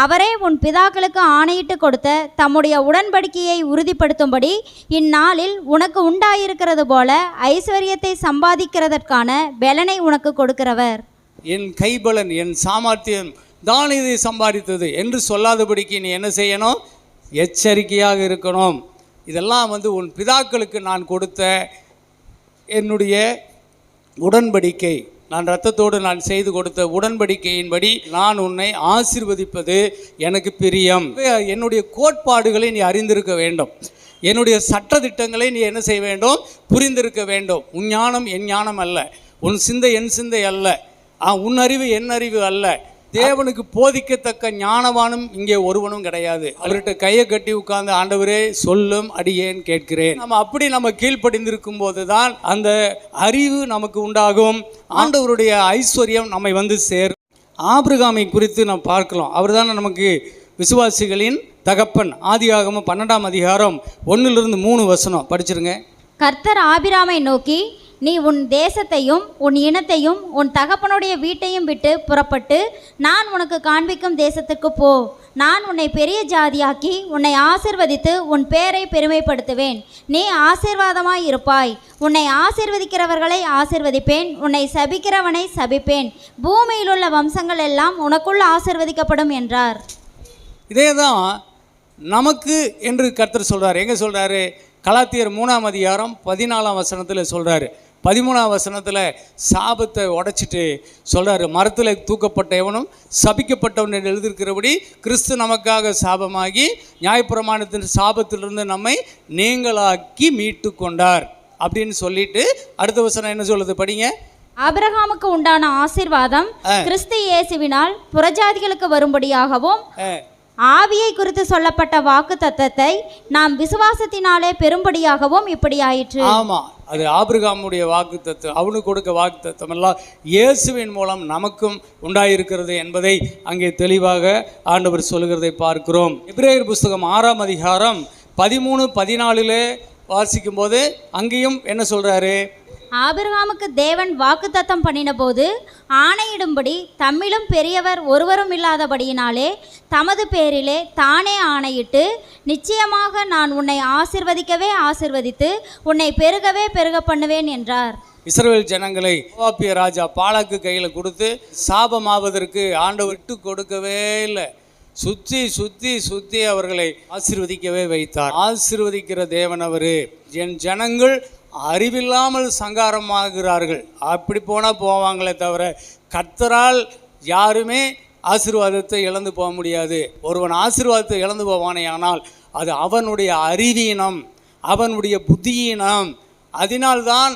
அவரே உன் பிதாக்களுக்கு ஆணையிட்டு கொடுத்த தம்முடைய உடன்படிக்கையை உறுதிப்படுத்தும்படி இந்நாளில் உனக்கு உண்டாயிருக்கிறது போல ஐஸ்வர்யத்தை சம்பாதிக்கிறதற்கான பலனை உனக்கு கொடுக்கிறவர். என் கைபலன், என் சாமர்த்தியம் தான் இதை சம்பாதித்தது என்று சொல்லாதபடிக்கு நீ என்ன செய்யணும்? எச்சரிக்கையாக இருக்கணும். இதெல்லாம் உன் பிதாக்களுக்கு நான் கொடுத்த என்னுடைய உடன்படிக்கை, நான் இரத்தத்தோடு நான் செய்து கொடுத்த உடன்படிக்கையின்படி நான் உன்னை ஆசீர்வதிப்பது எனக்கு பிரியம். என்னுடைய கோட்பாடுகளை நீ அறிந்திருக்க வேண்டும். என்னுடைய சட்டதிட்டங்களை நீ என்ன செய்ய வேண்டும்? புரிந்திருக்க வேண்டும். உன் ஞானம் என் ஞானம் அல்ல, உன் சிந்தை என் சிந்தை அல்ல, உன் அறிவு என் அறிவு அல்ல. தேவனுக்கு போதிக்கத்தக்க ஞானவானும் இங்கே ஒருவனும் கிடையாது. அவர்கிட்ட கையை கட்டி உட்கார்ந்து ஆண்டவரே சொல்லும் அடியேன் கேட்கிறேன். நம்ம கீழ்ப்படிந்திருக்கும் போது தான் அந்த அறிவு நமக்கு உண்டாகும். ஆண்டவருடைய ஐஸ்வர்யம் நம்மை சேரும். ஆபிரகாமை குறித்து நாம் பார்க்கலாம். அவர் தானே நமக்கு விசுவாசிகளின் தகப்பன். ஆதியாகமம் 12ஆம் அதிகாரம் 1-3 வசனம் படிச்சிருங்க. கர்த்தர் ஆபிராமை நோக்கி, நீ உன் தேசத்தையும் உன் இனத்தையும் உன் தகப்பனுடைய வீட்டையும் விட்டு புறப்பட்டு நான் உனக்கு காண்பிக்கும் தேசத்துக்கு போ. நான் உன்னை பெரிய ஜாதியாக்கி உன்னை ஆசீர்வதித்து உன் பேரை பெருமைப்படுத்துவேன். நீ ஆசீர்வாதமாய் இருப்பாய். உன்னை ஆசீர்வதிக்கிறவர்களை ஆசீர்வதிப்பேன், உன்னை சபிக்கிறவனை சபிப்பேன். பூமியிலுள்ள வம்சங்கள் எல்லாம் உனக்குள்ள ஆசீர்வதிக்கப்படும் என்றார். இதே தான் நமக்கு என்று கர்த்தர் சொல்கிறார். எங்கே சொல்கிறாரு? கலாத்தியர் 3ஆம் அதிகாரம் 14ஆம் வசனத்தில் சொல்கிறாரு. 13ஆம் வசனத்தில் சாபத்தை உடைச்சிட்டு சொல்கிறாரு, மரத்தில் தூக்கப்பட்ட எவனும் சபிக்கப்பட்டவன் என்று எழுதியிருக்கிறபடி கிறிஸ்து நமக்காக சாபமாகி நியாயப்பிரமாணத்தின் சாபத்திலிருந்து நம்மை நீங்களாக்கி மீட்டு கொண்டார் அப்படின்னு சொல்லிட்டு அடுத்த வசனம் என்ன சொல்லுது? படிங்க. ஆபிரகாமுக்கு உண்டான ஆசீர்வாதம் கிறிஸ்து இயேசுவினால் புறஜாதிகளுக்கு வரும்படியாகவும் ஆவியை குறித்து சொல்லப்பட்ட வாக்கு தத்தத்தை நாம் விசுவாசத்தினாலே பெரும்படியாகவும் இப்படி ஆயிற்று. ஆமா, அது ஆபிரகாமுடைய வாக்கு தத்துவம். அவனுக்கு கொடுக்க வாக்கு தத்துவம் எல்லாம் இயேசுவின் மூலம் நமக்கும் உண்டாயிருக்கிறது என்பதை அங்கே தெளிவாக ஆண்டவர் சொல்லுகிறதை பார்க்கிறோம். எபிரேயர் புஸ்தகம் 6ஆம் அதிகாரம் 13-14 வாசிக்கும் போது அங்கேயும் என்ன சொல்றாரு? ஆபிரகாமுக்கு தேவன் வாக்குத்தத்தம் பண்ணின போது ஆணையிடும்படி தம்மிலும் பெரியவர் ஒருவரும் இல்லாதபடியினாலே தமது பேரிலே தானே ஆணையிட்டு, நிச்சயமாக நான் உன்னை ஆசீர்வதிக்கவே ஆசீர்வதித்து உன்னை பெருகவே பெருக பண்ணுவேன் என்றார். இஸ்ரவேல் ஜனங்களை மோவாபிய ராஜா பாலாக்கு கையில் கொடுத்து சாபமாவதற்கு ஆண்டவர் விட்டு கொடுக்கவே இல்லை. சுற்றி சுற்றி சுற்றி அவர்களை ஆசீர்வதிக்கவே வைத்தார். ஆசீர்வதிக்கிற தேவன் அவரு. என் ஜனங்கள் அறிவில்லாமல் சங்காரமாகிறார்கள். அப்படி போனால் போவாங்களே தவிர கர்த்தரால் யாருமே ஆசீர்வாதத்தை இழந்து போக முடியாது. ஒருவன் ஆசீர்வாதத்தை இழந்து போவானே ஆனால் அது அவனுடைய அறிவீனம், அவனுடைய புத்தியீனம். அதனால்தான்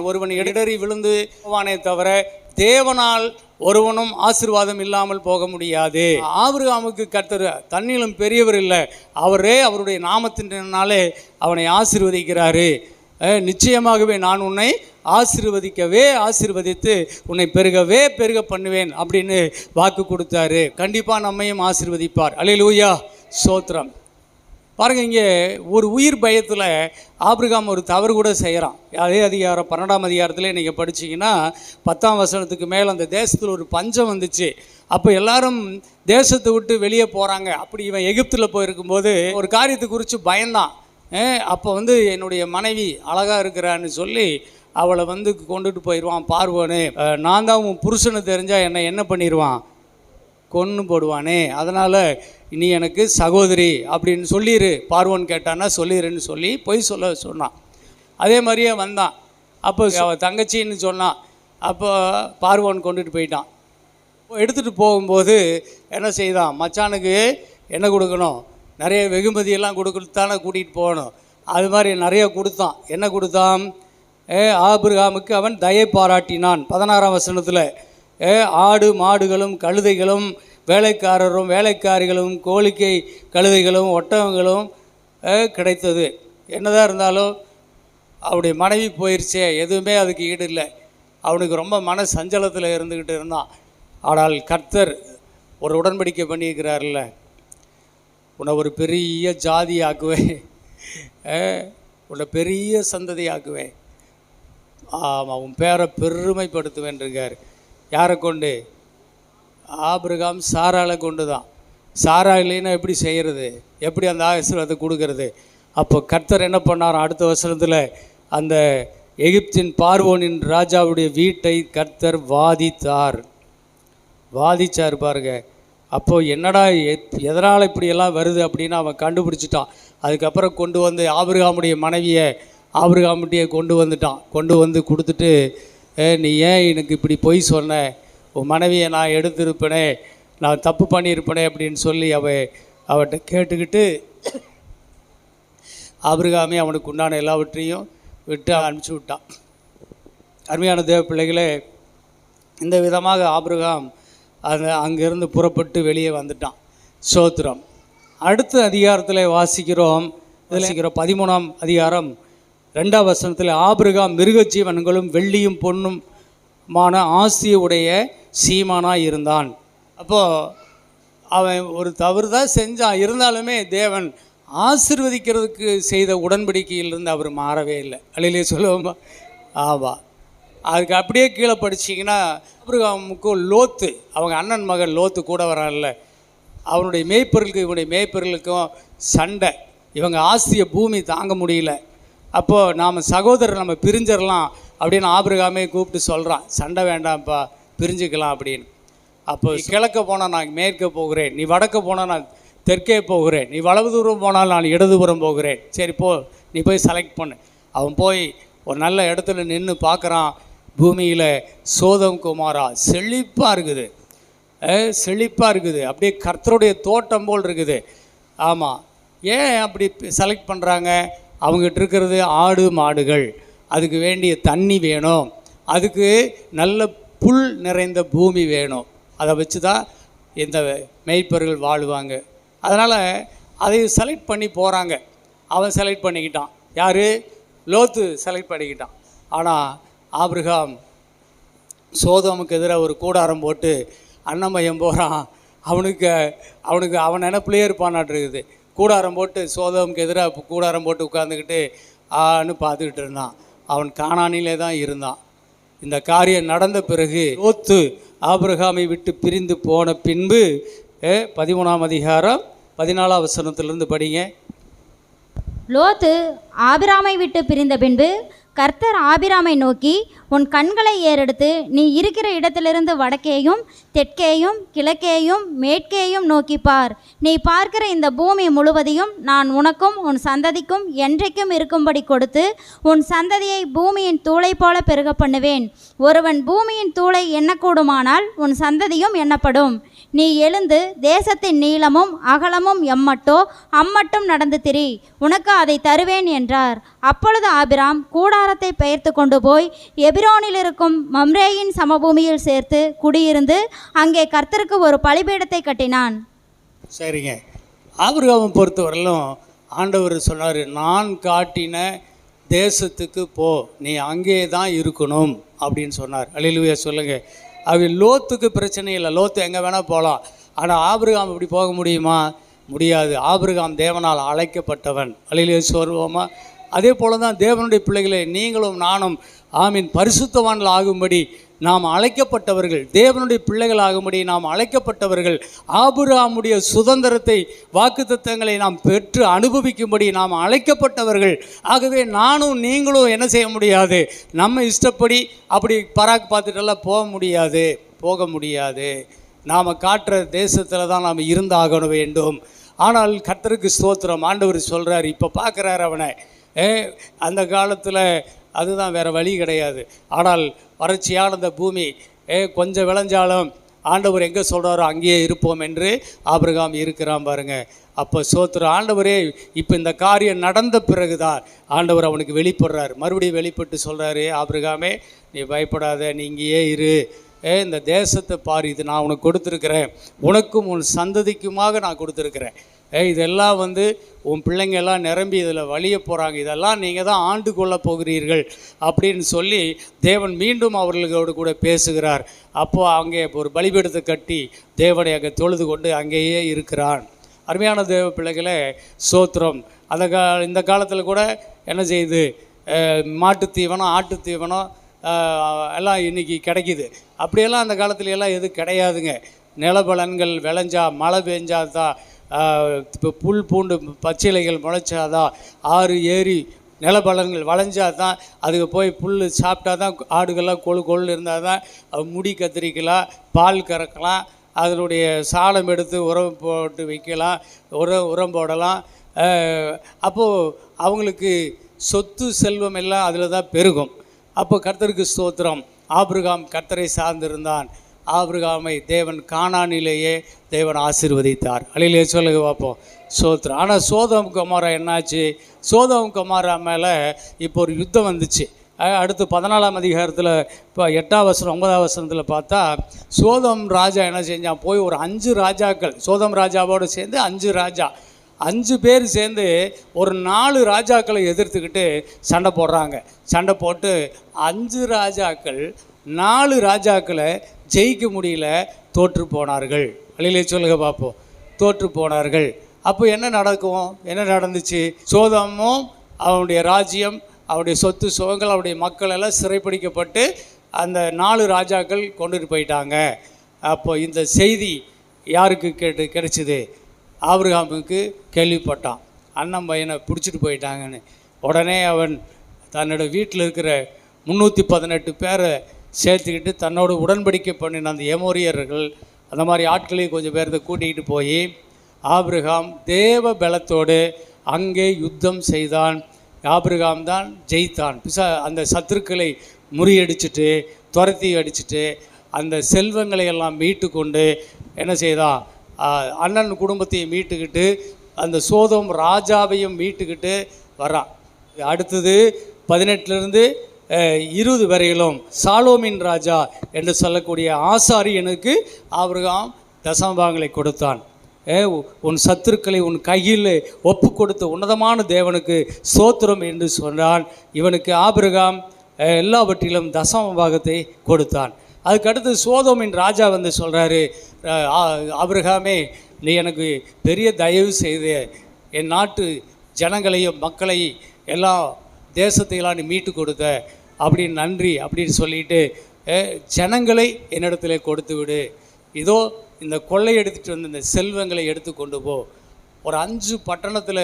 ஒருவன் இடறி விழுந்து போவானே தவிர தேவனால் ஒருவனும் ஆசீர்வாதம் இல்லாமல் போக முடியாது. ஆபிரகாமுக்கு கர்த்தர் தன்னிலும் பெரியவர் இல்லை, அவரே அவருடைய நாமத்தினாலே அவனை ஆசீர்வதிக்கிறாரு. நிச்சயமாகவே நான் உன்னை ஆசீர்வதித்து உன்னை பெருக பண்ணுவேன் அப்படின்னு வாக்கு கொடுத்தாரு. கண்டிப்பாக நம்மையும் ஆசீர்வதிப்பார். அல்லேலூயா, ஸ்தோத்திரம். பாருங்கள், இங்கே ஒரு உயிர் பயத்தில் ஆபிரகாம் ஒரு தவறு கூட செய்கிறான். அதே அதிகாரம் 12ஆம் அதிகாரத்தில் நீங்கள் படிச்சிங்கன்னா 10ஆம் வசனத்துக்கு மேலே அந்த தேசத்தில் ஒரு பஞ்சம் வந்துச்சு. அப்போ எல்லாரும் தேசத்தை விட்டு வெளியே போகிறாங்க. அப்படி இவன் எகிப்தில் போயிருக்கும்போது ஒரு காரியத்தை குறித்து பயந்தான். அப்போ என்னுடைய மனைவி அழகாக இருக்கிறான்னு சொல்லி அவளை கொண்டுட்டு போயிடுவான் பார்வோனு. நான் தான் உன் புருஷனை தெரிஞ்சால் என்னை என்ன பண்ணிடுவான், கொன்று போடுவானே. அதனால் நீ எனக்கு சகோதரி அப்படின்னு சொல்லிடு, பார்வோன் கேட்டான்னா சொல்லிடுன்னு சொல்லி பொய் சொன்னான். அதே மாதிரியே வந்தான். அப்போ அவள் தங்கச்சின்னு சொன்னான். அப்போ பார்வோன் கொண்டுட்டு போயிட்டான். எடுத்துகிட்டு போகும்போது என்ன செய்தான், மச்சானுக்கு என்ன கொடுக்கணும், நிறைய வெகுமதியெல்லாம் கொடுத்தானே கூட்டிகிட்டு போகணும். அது மாதிரி நிறைய கொடுத்தான். என்ன கொடுத்தான், ஆபிரகாமுக்கு அவன் தயை பாராட்டினான். 16ஆம் வசனத்தில் ஆடு மாடுகளும் கழுதைகளும் வேலைக்காரரும் வேலைக்காரிகளும் கோழிக்கை கழுதைகளும் ஒட்டகங்களும் கிடைத்தது. என்னதான் இருந்தாலும் அவருடைய மனைவி போயிடுச்சே, எதுவுமே அதுக்கு ஈடு இல்லை. அவனுக்கு ரொம்ப மன சஞ்சலத்தில் இருந்துக்கிட்டு இருந்தான். ஆனால் கர்த்தர் ஒரு உடன்படிக்கை பண்ணியிருக்கிறார்ல, உன்னை ஒரு பெரிய ஜாதி ஆக்குவேன், உன்னை பெரிய சந்ததி ஆக்குவேன், உன் பேரை பெருமைப்படுத்துவேன் இருக்கார். யாரை கொண்டு, ஆபிரகாம் சாராளை கொண்டு தான். சாரா இல்லைன்னா எப்படி செய்கிறது, எப்படி அந்த ஆசீர்வாதத்தை கொடுக்கறது? அப்போ கர்த்தர் என்ன பண்ணார், அடுத்த வசனத்தில் அந்த எகிப்தின் பார்வோனின் ராஜாவுடைய வீட்டை கர்த்தர் வாதிச்சார் பாருங்க. அப்போது என்னடா எதனால் இப்படியெல்லாம் வருது அப்படின்னு அவன் கண்டுபிடிச்சிட்டான். அதுக்கப்புறம் கொண்டு வந்து ஆபிரகாமுடைய மனைவியை ஆபிரகாமுடைய கொண்டு வந்து கொடுத்துட்டு, நீ ஏன் எனக்கு இப்படி பொய் சொன்ன, உன் மனைவியை நான் எடுத்திருப்பேனே, நான் தப்பு பண்ணியிருப்பேனே அப்படின்னு சொல்லி அவட்ட கேட்டுக்கிட்டு ஆபிரகாமே அவனுக்கு உண்டான எல்லாவற்றையும் விட்டு அனுப்பிச்சி விட்டான். அருமையான தேவ பிள்ளைகளே, இந்த விதமாக ஆபிரகாம் அங்கேருந்து புறப்பட்டு வெளியே வந்துட்டான். ஸ்தோத்திரம். அடுத்த அதிகாரத்தில் வாசிக்கிறோம் 13ஆம் அதிகாரம் 2ஆம் வசனத்தில், ஆபிரகாம் மிருக ஜீவன்களும் வெள்ளியும் பொன்னுமான ஆசியுடைய சீமானாக இருந்தான். அப்போது அவன் ஒரு தவறு தான் செஞ்சான். இருந்தாலுமே தேவன் ஆசீர்வதிக்கிறதுக்கு செய்த உடன்படிக்கையிலிருந்து அவர் மாறவே இல்லை. அல்லையிலே சொல்லுவோமா? ஆவா. அதுக்கு அப்படியே கீழே படிச்சிங்கன்னா, ஆபிரகாமுக்கும் லோத்து, அவங்க அண்ணன் மகன் லோத்து கூட வரான்ல, அவனுடைய இவனுடைய மேய்ப்பர்களுக்கும் சண்டை. இவங்க ஆஸ்திய பூமி தாங்க முடியல. அப்போது நாம் சகோதரர் நம்ம பிரிஞ்சிடலாம் அப்படின்னு ஆபிரகாமே கூப்பிட்டு சொல்கிறான். சண்டை வேண்டாம்ப்பா, பிரிஞ்சுக்கலாம் அப்படின்னு. அப்போ கிழக்க போனால் நான் மேற்க போகிறேன், நீ வடக்க போனால் நான் தெற்கே போகிறேன், நீ வலது தூரம் போனால் நான் இடதுபுறம் போகிறேன், சரி போ, நீ போய் செலக்ட் பண்ணு. அவன் போய் ஒரு நல்ல இடத்துல நின்று பார்க்குறான். பூமியில் சோதம் குமாரா செழிப்பாக இருக்குது, அப்படியே கர்த்தருடைய தோட்டம் போல் இருக்குது. ஆமாம், ஏன் அப்படி செலக்ட் பண்ணுறாங்க? அவங்ககிட்ட இருக்கிறது ஆடு மாடுகள், அதுக்கு வேண்டிய தண்ணி வேணும், அதுக்கு நல்ல புல் நிறைந்த பூமி வேணும். அதை வச்சு தான் இந்த மேய்ப்பர்கள் வாழுவாங்க. அதனால் அதை செலக்ட் பண்ணி போகிறாங்க. அவன் செலக்ட் பண்ணிக்கிட்டான். யார்? லோத்து செலக்ட் பண்ணிக்கிட்டான். ஆனால் ஆபிரகாம் சோதோமுக்கு எதிராக ஒரு கூடாரம் போட்டு அன்னமயம் போகிறான். அவனுக்கு அவன் நினைப்பிலே இருப்பானாட்டு இருக்குது. கூடாரம் போட்டு சோதோமுக்கு எதிராக கூடாரம் போட்டு உட்காந்துக்கிட்டு பார்த்துக்கிட்டு இருந்தான். அவன் கானானிலே தான் இருந்தான். இந்த காரியம் நடந்த பிறகு லோத்து ஆபிரகாமை விட்டு பிரிந்து போன பின்பு 13ஆம் அதிகாரம் 14ஆம் வசனத்திலிருந்து படிங்க. லோத்து ஆபிராமை விட்டு பிரிந்த பின்பு கர்த்தர் ஆபிராமை நோக்கி, உன் கண்களை ஏறெடுத்து நீ இருக்கிற இடத்திலிருந்து வடக்கேயும் தெற்கேயும் கிழக்கேயும் மேற்கேயும் நோக்கி பார். நீ பார்க்கிற இந்த பூமி முழுவதையும் நான் உனக்கும் உன் சந்ததிக்கும் என்றைக்கும் இருக்கும்படி கொடுத்து உன் சந்ததியை பூமியின் தூளை போல பெருக பண்ணுவேன். ஒருவன் பூமியின் தூளை எண்ணக்கூடுமானால் உன் சந்ததியும் எண்ணப்படும். நீ எழுந்து தேசத்தின் நீளமும் அகலமும் எம்மட்டோ அம்மட்டும் நடந்து திரி, உனக்கு அதை தருவேன் என்றார். அப்பொழுது ஆபிராம் கூடாரத்தை பெயர்த்து கொண்டு போய் எபிரோனில் இருக்கும் மம்ரேயின் சமபூமியில் சேர்த்து குடியிருந்து அங்கே கர்த்தருக்கு ஒரு பலிபீடத்தை கட்டினான். சரிங்க, ஆபிரகாமை பொறுத்தவரையிலும் ஆண்டவர் சொன்னார், நான் காட்டின தேசத்துக்கு போ, நீ அங்கே தான் இருக்கணும் அப்படின்னு சொன்னார். அல்லேலூயா சொல்லுங்கள். லோத்துக்கு பிரச்சனை இல்லை, லோத்து எங்கே வேணால் போகலாம். ஆனால் ஆபிரகாம் இப்படி போக முடியுமா? முடியாது. ஆபிரகாம் தேவனால் அழைக்கப்பட்டவன். அல்லேலூயா சொல்லுவோமா? அதே போல தான் தேவனுடைய பிள்ளைகளை நீங்களும் நானும் ஆமீன் பரிசுத்தவான்கள் ஆகும்படி நாம் அழைக்கப்பட்டவர்கள், தேவனுடைய பிள்ளைகள் ஆகும்படி நாம் அழைக்கப்பட்டவர்கள். ஆபிரகாமுடைய சுதந்திரத்தை, வாக்குத்தத்தங்களை நாம் பெற்று அனுபவிக்கும்படி நாம் அழைக்கப்பட்டவர்கள். ஆகவே நானும் நீங்களும் என்ன செய்ய முடியாது? நம்ம இஷ்டப்படி அப்படி பராக்கு பார்த்துட்டெல்லாம் போக முடியாது. நாம் காட்டுற தேசத்தில் தான் நாம் இருந்தாக வேண்டும். ஆனால் கர்த்தருக்கு ஸ்தோத்திரம். ஆண்டவர் சொல்கிறார், இப்போ பார்க்குறாரு அவனை. அந்த காலத்தில் அதுதான், வேறு வழி கிடையாது. ஆனால் வறட்சியான அந்த பூமி கொஞ்சம் விளைஞ்சாலும் ஆண்டவர் எங்கே சொல்கிறாரோ அங்கேயே இருப்போம் என்று ஆபிரகாம் இருக்கிறான் பாருங்க. அப்போ ஸ்தோத்திரம். ஆண்டவரே இப்போ இந்த காரியம் நடந்த பிறகு தான் ஆண்டவர் அவனுக்கு வெளிப்படுறார். மறுபடியும் வெளிப்பட்டு சொல்கிறாரு, ஆபிரகாமே நீ பயப்படாத, நீ இங்கேயே இரு, இந்த தேசத்தை பாரு, இது நான் உனக்கு கொடுத்துருக்குறேன், உனக்கும் உன் சந்ததிக்குமாக நான் கொடுத்துருக்குறேன். இதெல்லாம் உன் பிள்ளைங்க எல்லாம் நிரம்பி இதில் வழிய போகிறாங்க, இதெல்லாம் நீங்கள் தான் ஆண்டு கொள்ள போகிறீர்கள் அப்படின்னு சொல்லி தேவன் மீண்டும் அவர்களோடு கூட பேசுகிறார். அப்போது அங்கே ஒரு பலிபீடத்தை கட்டி தேவனை அங்கே தொழுது கொண்டு அங்கேயே இருக்கிறான். அருமையான தேவ பிள்ளைகளை ஸ்தோத்திரம். இந்த காலத்தில் கூட என்ன செய்யுது? மாட்டுத்தீவனம், ஆட்டுத்தீவனம் எல்லாம் இன்றைக்கி கிடைக்கிது. அப்படியெல்லாம் அந்த காலத்துல எல்லாம் எதுவும் கிடையாதுங்க. நிலபலன்கள் விளைஞ்சா, மழை பெஞ்சாதான், இப்போ புல் பூண்டு பச்சிலைகள் முளைச்சாதான், ஆறு ஏரி நிலபலன்கள் வளைஞ்சாதான், அதுக்கு போய் புல் சாப்பிட்டா தான், ஆடுகள்லாம் கொழு இருந்தால் தான் முடி கத்திரிக்கலாம், பால் கறக்கலாம், அதனுடைய சாலம் எடுத்து உரம் போட்டு வைக்கலாம், உரம் போடலாம். அப்போது அவங்களுக்கு சொத்து செல்வம் எல்லாம் அதில் தான் பெருகும். அப்போ கர்த்தருக்கு ஸ்தோத்திரம். ஆபிரகாம் கர்த்தரை சார்ந்திருந்தான். ஆபிரகாமை தேவன் கானானிலேயே தேவன் ஆசீர்வதித்தார். அல்லேலூயா சொல்லுங்க பார்ப்போம். ஸ்தோத்திரம். ஆனால் சோதோம் கொமோரா என்னாச்சு? சோதோம் கொமோரா மேலே இப்போ ஒரு யுத்தம் வந்துச்சு. அடுத்து 14ஆம் அதிகாரத்தில் இப்போ 8ஆம் வசனம் 9ஆம் வசனத்தில் பார்த்தா, சோதோம் ராஜா என்ன செஞ்சான்? போய் ஒரு 5 ராஜாக்கள், சோதோம் ராஜாவோடு சேர்ந்து 5 பேர் சேர்ந்து ஒரு 4 ராஜாக்களை எதிர்த்துக்கிட்டு சண்டை போடுறாங்க. சண்டை போட்டு 5 ராஜாக்கள் 4 ராஜாக்களை ஜெயிக்க முடியல, தோற்று போனார்கள். அல்லேலூயா சொல்லுங்க பார்ப்போம். தோற்று போனார்கள். அப்போ என்ன நடக்கும்? என்ன நடந்துச்சு? சோதோமும் அவனுடைய ராஜ்யம், அவருடைய சொத்து சுகங்கள், அவருடைய மக்கள் எல்லாம் சிறைப்பிடிக்கப்பட்டு அந்த 4 ராஜாக்கள் கொண்டுட்டு போயிட்டாங்க. அப்போ இந்த செய்தி யாருக்கு கிடைச்சிது? ஆபிரகாமுக்கு கேள்விப்பட்டான், அண்ணன் பையனை பிடிச்சிட்டு போயிட்டாங்கன்னு. உடனே அவன் தன்னோட வீட்டில் இருக்கிற 318 பேரை சேர்த்துக்கிட்டு தன்னோட உடன்படிக்கை பண்ணின அந்த எமோரியர்கள் அந்த மாதிரி ஆட்களையும் கொஞ்சம் பேர்த்த கூட்டிகிட்டு போய் ஆபிரகாம் தேவ பலத்தோடு அங்கே யுத்தம் செய்தான். ஆபிரகாம் தான் ஜெயித்தான். அந்த சத்துருக்களை முறியடிச்சிட்டு, துரத்தி அடிச்சுட்டு, அந்த செல்வங்களை எல்லாம் மீட்டு கொண்டு என்ன செய்தான்? அண்ணன் குடும்பத்தையும் மீட்டுக்கிட்டு, அந்த சோதோம் ராஜாவையும் மீட்டுக்கிட்டு வர்றான். அடுத்தது 18லிருந்து 20 வரையிலும் சாலோமின் ராஜா என்று சொல்லக்கூடிய ஆசாரியனுக்கு ஆபிரகாம் தசமபாகங்களை கொடுத்தான். உன் சத்துருக்களை உன் கையில் ஒப்பு கொடுத்த உன்னதமான தேவனுக்கு ஸ்தோத்திரம் என்று சொன்னான். இவனுக்கு ஆபிரகாம் எல்லாவற்றிலும் தசமபாகத்தை கொடுத்தான். அதுக்கடுத்து சோதோமின் ராஜா சொல்கிறாரு, ஆபிரகாமே நீ எனக்கு பெரிய தயவு செய்து என் நாட்டு ஜனங்களையும் மக்களையும் எல்லாம் தேசத்தையெல்லாம் நீ மீட்டு கொடுத்த, அப்படின்னு நன்றி அப்படின்னு சொல்லிட்டு ஜனங்களை என்னிடத்தில் கொடுத்து விடு. இதோ இந்த கொள்ளை எடுத்துகிட்டு வந்து இந்த செல்வங்களை எடுத்து கொண்டு போ. ஒரு 5 பட்டணத்தில்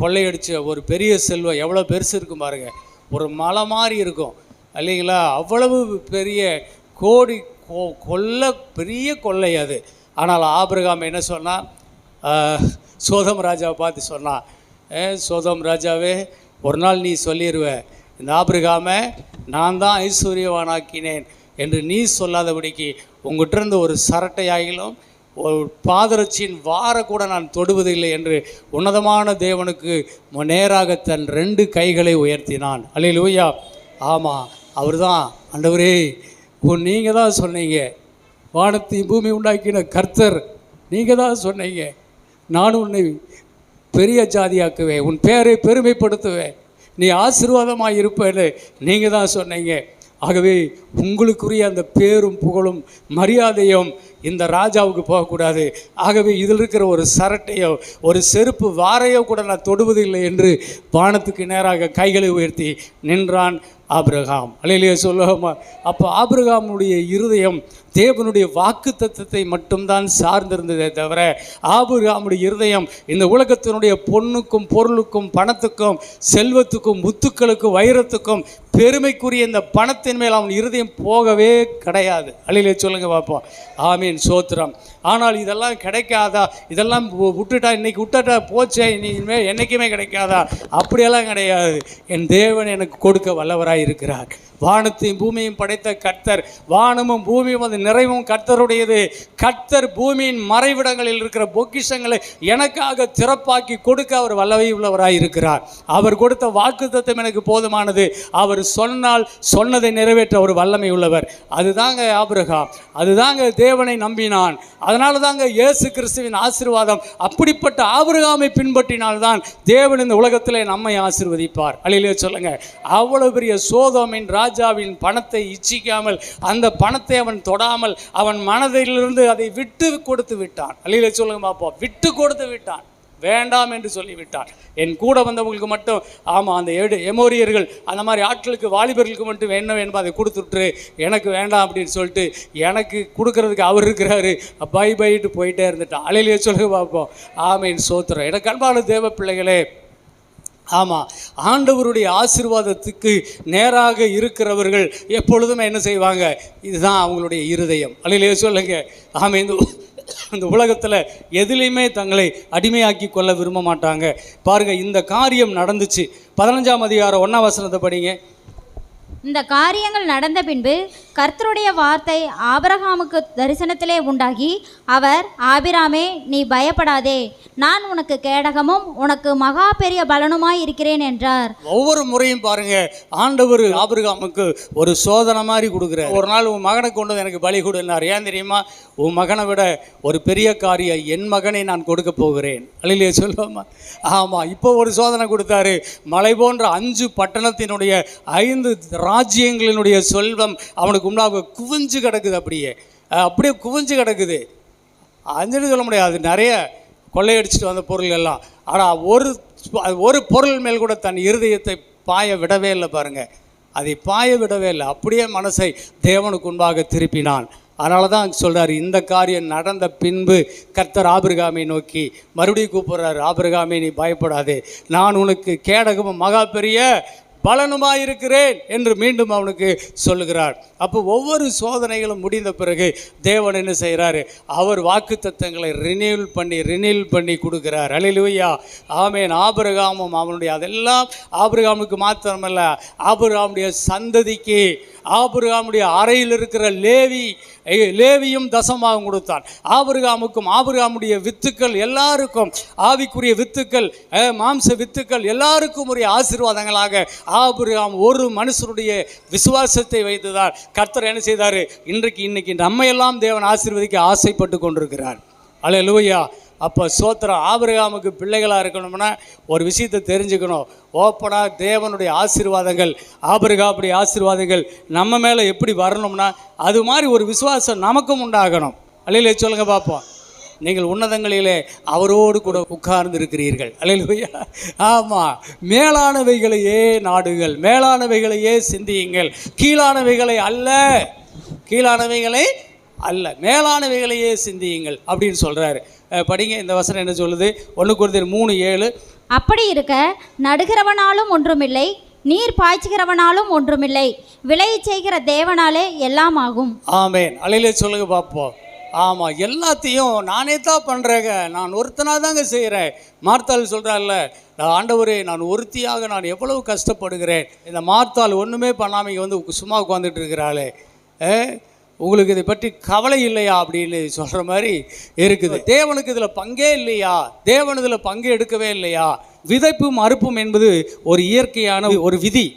கொள்ளையடித்த ஒரு பெரிய செல்வம் எவ்வளோ பெருசு இருக்கும் பாருங்கள். ஒரு மலை மாதிரி இருக்கும் இல்லைங்களா? அவ்வளவு பெரிய கோடி பெரிய கொள்ளை அது. ஆனால் ஆபிரகாம் என்ன சொன்னால், சோதோம் ராஜாவை பார்த்து சொன்னான், சோதோம் ராஜாவே, ஒரு நாள் நீ சொல்லிடுவ, இந்த ஆபிரகாமை நான் தான் ஐஸ்வர்யவானாக்கினேன் என்று நீ சொல்லாதபடிக்கு உங்கள்கிட்ட இருந்து ஒரு சரட்டையாகிலும் ஒரு பாதரட்சியின் வார கூட நான் தொடுவதில்லை என்று உன்னதமான தேவனுக்கு நேராக தன் 2 கைகளை உயர்த்தினான். அல்லேலூயா. ஆமாம், அவர் தான் ஆண்டவரே, நீங்கள் தான் சொன்னீங்க, வானத்தையும் பூமி உண்டாக்கின கர்த்தர் நீங்கள் தான் சொன்னீங்க, நான் உன்னை பெரிய ஜாதியாக்குவேன், உன் பேரை பெருமைப்படுத்துவேன், நீ ஆசீர்வாதமாக இருப்பேன்னு நீங்கள் தான் சொன்னீங்க. ஆகவே உங்களுக்குரிய அந்த பேரும் புகழும் மரியாதையும் இந்த ராஜாவுக்கு போகக்கூடாது. ஆகவே இதில் இருக்கிற ஒரு சரட்டையோ ஒரு செருப்பு வாரையோ கூட நான் தொடுவதில்லை என்று வானத்துக்கு நேராக கைகளை உயர்த்தி நின்றான் ஆபிரகாம். அல்லேலூயா சொல்லுவோமா? அப்போ ஆபிரகாமுடைய இருதயம் தேவனுடைய வாக்கு தத்தத்தை மட்டும்தான் சார்ந்திருந்ததே தவிர ஆபிரகாமுடைய இருதயம் இந்த உலகத்தினுடைய பொண்ணுக்கும் பொருளுக்கும் பணத்துக்கும் செல்வத்துக்கும் முத்துக்களுக்கும் வைரத்துக்கும் பெருமைக்குரிய இந்த பணத்தின் மேல் அவன் இருதயம் போகவே கிடையாது. அல்லேலூயா சொல்லுங்க பார்ப்போம். ஆமீன், சோத்திரம். ஆனால் இதெல்லாம் கிடைக்காதா, இதெல்லாம் விட்டுட்டா, இன்னைக்கு விட்டுட்டா போச்சே, இனிமேல் என்றைக்குமே கிடைக்காதா? அப்படியெல்லாம் கிடையாது. என் தேவன் எனக்கு கொடுக்க வல்லவராய் இருக்கிறார். வானத்தையும் பூமியும் படைத்த கர்த்தர், வானமும் பூமியும் அது நிறைவும் கர்த்தருடையது. கர்த்தர் பூமியின் மறைவிடங்களில் இருக்கிற பொக்கிஷங்களை எனக்காக திறப்பாக்கி கொடுக்க அவர் வல்லமை உள்ளவராய் இருக்கிறார். அவர் கொடுத்த வாக்குத்தத்தம் எனக்கு போதுமானது. அவர் சொன்னால் சொன்னதை நிறைவேற்ற ஒரு வல்லமை உள்ளவர். அதுதாங்க ஆபிரகாம், அதுதாங்க தேவனை நம்பினான். அதனால தாங்க இயேசு கிறிஸ்துவின் ஆசீர்வாதம். அப்படிப்பட்ட ஆபிரகாமை பின்பற்றினால்தான் தேவன் இந்த உலகத்திலே நம்மை ஆசீர்வதிப்பார். அல்லேலூயா சொல்லுங்க. அவ்வளவு பெரிய சோதோமின் ராஜாவின் பணத்தை இச்சிக்காமல், அந்த பணத்தை அவன் தொடாமல், அவன் மனதிலிருந்து அதை விட்டு கொடுத்து விட்டான். அல்லேலூயா சொல்லுங்க பார்ப்போம். விட்டு கொடுத்து விட்டான், வேண்டாம் என்று சொல்லிவிட்டான். என் கூட வந்தவங்களுக்கு மட்டும், ஆமாம், அந்த எமோரியர்கள் அந்த மாதிரி ஆட்களுக்கு வாலிபர்களுக்கு மட்டும் என்ன வேணுமோ அதை கொடுத்துட்டு எனக்கு வேண்டாம் அப்படின்னு சொல்லிட்டு எனக்கு கொடுக்கறதுக்கு அவர் இருக்கிறாரு, பை பைட்டு போயிட்டே இருந்துட்டான். அல்லேலூயா சொல்லுங்க பார்ப்போம். ஆமீன், சோத்திரம். எனக்கு அன்பான தேவ பிள்ளைகளே, ஆமாம், ஆண்டவருடைய ஆசீர்வாதத்துக்கு நேராக இருக்கிறவர்கள் எப்பொழுதுமே என்ன செய்வாங்க? இதுதான் அவங்களுடைய இருதயம். அல்லேலூயா சொல்லுங்க. ஆமாம், இந்த உலகத்தில் எதுலேயுமே தங்களை அடிமையாக்கி கொள்ள விரும்ப மாட்டாங்க. பாருங்கள், இந்த காரியம் நடந்துச்சு. 15ஆம் அதிகாரம் 1ஆம் வசனத்தை படிங்க. இந்த காரியங்கள் நடந்த பின்பு கர்த்தருடைய வார்த்தை ஆபிரகாமுக்கு தரிசனத்திலே உண்டாகி, அவர், ஆபிராமே, நீ பயப்படாதே, நான் உனக்கு கேடகமும் உனக்கு மகா பெரிய பலனுமாய் இருக்கிறேன் என்றார். ஒவ்வொரு முறையும் பாருங்க, ஆண்டவர் ஆபிரகாமுக்கு ஒரு சோதனை மாதிரி கொடுக்குறார். ஒரு நாள் உன் மகனை கொண்டு வந்து எனக்கு பலி கொடுனார். ஏன் தெரியுமா? உன் மகனை விட ஒரு பெரிய காரியம் என் மகனை நான் கொடுக்க போகிறேன். அல்லேலூயா சொல்லுவோமா? ஆமாம், இப்போ ஒரு சோதனை கொடுத்தாரு. மலை போன்ற 5 பட்டணத்தினுடைய 5 ராஜ்யங்களினுடைய செல்வம் அவனுக்கு உண்டாக குவிஞ்சு கிடக்குது. அப்படியே குவிஞ்சு கிடக்குது. அஞ்சுன்னு சொல்ல முடியாது, நிறைய கொள்ளையடிச்சிட்டு வந்த பொருள் எல்லாம். ஆனால் ஒரு பொருள் மேல் கூட தன் இருதயத்தை பாய விடவே இல்லை. பாருங்கள், அதை பாய விடவே இல்லை. அப்படியே மனசை தேவனுக்கு முன்பாக திருப்பினான். அதனால தான் சொல்கிறார், இந்த காரியம் நடந்த பின்பு கர்த்தர் ஆபிரகாமை நோக்கி மறுபடியும் கூப்பிட்றாரு. ஆபிரகாமே, நீ பயப்படாதே, நான் உனக்கு கேடகமும் மகா பெரிய பலனுமாயிருக்கிறேன் என்று மீண்டும் அவனுக்கு சொல்லுகிறார். அப்போ ஒவ்வொரு சோதனைகளும் முடிந்த பிறகு தேவன் என்ன செய்கிறாரு? அவர் வாக்குத்தத்தங்களை ரினியூல் பண்ணி கொடுக்குறார். அல்லேலூயா, ஆமென். ஆபிரகாமும் அவனுடைய, அதெல்லாம் ஆபிரகாமுக்கு மாத்திரமல்ல, ஆபிரகாமுடைய சந்ததிக்கு, ஆபிரகாமுடைய அறையில் இருக்கிற லேவியும் தசமாகவும் கொடுத்தான். ஆபிரகாமுக்கும் ஆபிரகாமுடைய வித்துக்கள் எல்லாருக்கும், ஆவிக்குரிய வித்துக்கள், மாம்ச வித்துக்கள் எல்லாருக்கும் உரிய ஆசீர்வாதங்களாக ஆபிரகாம் ஒரு மனுஷனுடைய விசுவாசத்தை வைத்துதான் கர்த்தர் என்ன செய்தார்? இன்னைக்கு நம்மையெல்லாம் தேவன் ஆசீர்வதிக்க ஆசைப்பட்டு கொண்டிருக்கிறார். அல்லேலூயா. அப்போ சோத்திரம். ஆபிரகாமுக்கு பிள்ளைகளாக இருக்கணும்னா ஒரு விஷயத்தை தெரிஞ்சுக்கணும். ஓப்பனாக தேவனுடைய ஆசீர்வாதங்கள், ஆபிரகாமுடைய ஆசீர்வாதங்கள் நம்ம மேலே எப்படி வரணும்னா அது மாதிரி ஒரு விசுவாசம் நமக்கும் உண்டாகணும். அல்லேலூயா சொல்லுங்க பார்ப்போம். நீங்கள் உன்னதங்களிலே அவரோடு கூட உட்கார்ந்து இருக்கிறீர்கள். அல்லேலூயா. ஆமாம், மேலானவைகளையே நாடுகள், மேலானவைகளையே சிந்தியுங்கள், கீழானவைகளை அல்ல, மேலானவைகளையே சிந்தியுங்கள் அப்படின்னு சொல்கிறாரு. படிங்க, இந்த வசனம் என்ன சொல்லுது? 1 கொரிந்தியர் 3:7. அப்படி இருக்க நடுகிறவனாலும் ஒன்றுமில்லை, நீர் பாய்ச்சுகிறவனாலும் ஒன்றுமில்லை, விளையச் செய்கிற தேவனாலே எல்லாம் ஆகும். ஆமென். அல்லேலூயா சொல்லுங்க பார்ப்போம். ஆமாம், எல்லாத்தையும் நானே தான் பண்ணுறேங்க, நான் ஒருத்தனாக தாங்க செய்கிறேன். மார்த்தாள் சொல்கிறாள்ல, ஆண்டவரே, நான் ஒருத்தியாக நான் எவ்வளவு கஷ்டப்படுகிறேன். இந்த மார்த்தாள் ஒன்றுமே பண்ணாமல் இங்கே வந்து சும்மா உட்காந்துட்டு இருக்கிறாளே, உங்களுக்கு இதை பற்றி கவலை இல்லையா அப்படின்னு சொல்கிற மாதிரி இருக்குது. தேவனுக்கு இதில் பங்கே இல்லையா, தேவன் இதில் பங்கு எடுக்கவே இல்லையா? விதைப்பும் அறுப்பும் என்பது ஒரு இயற்கையான ஒரு விதி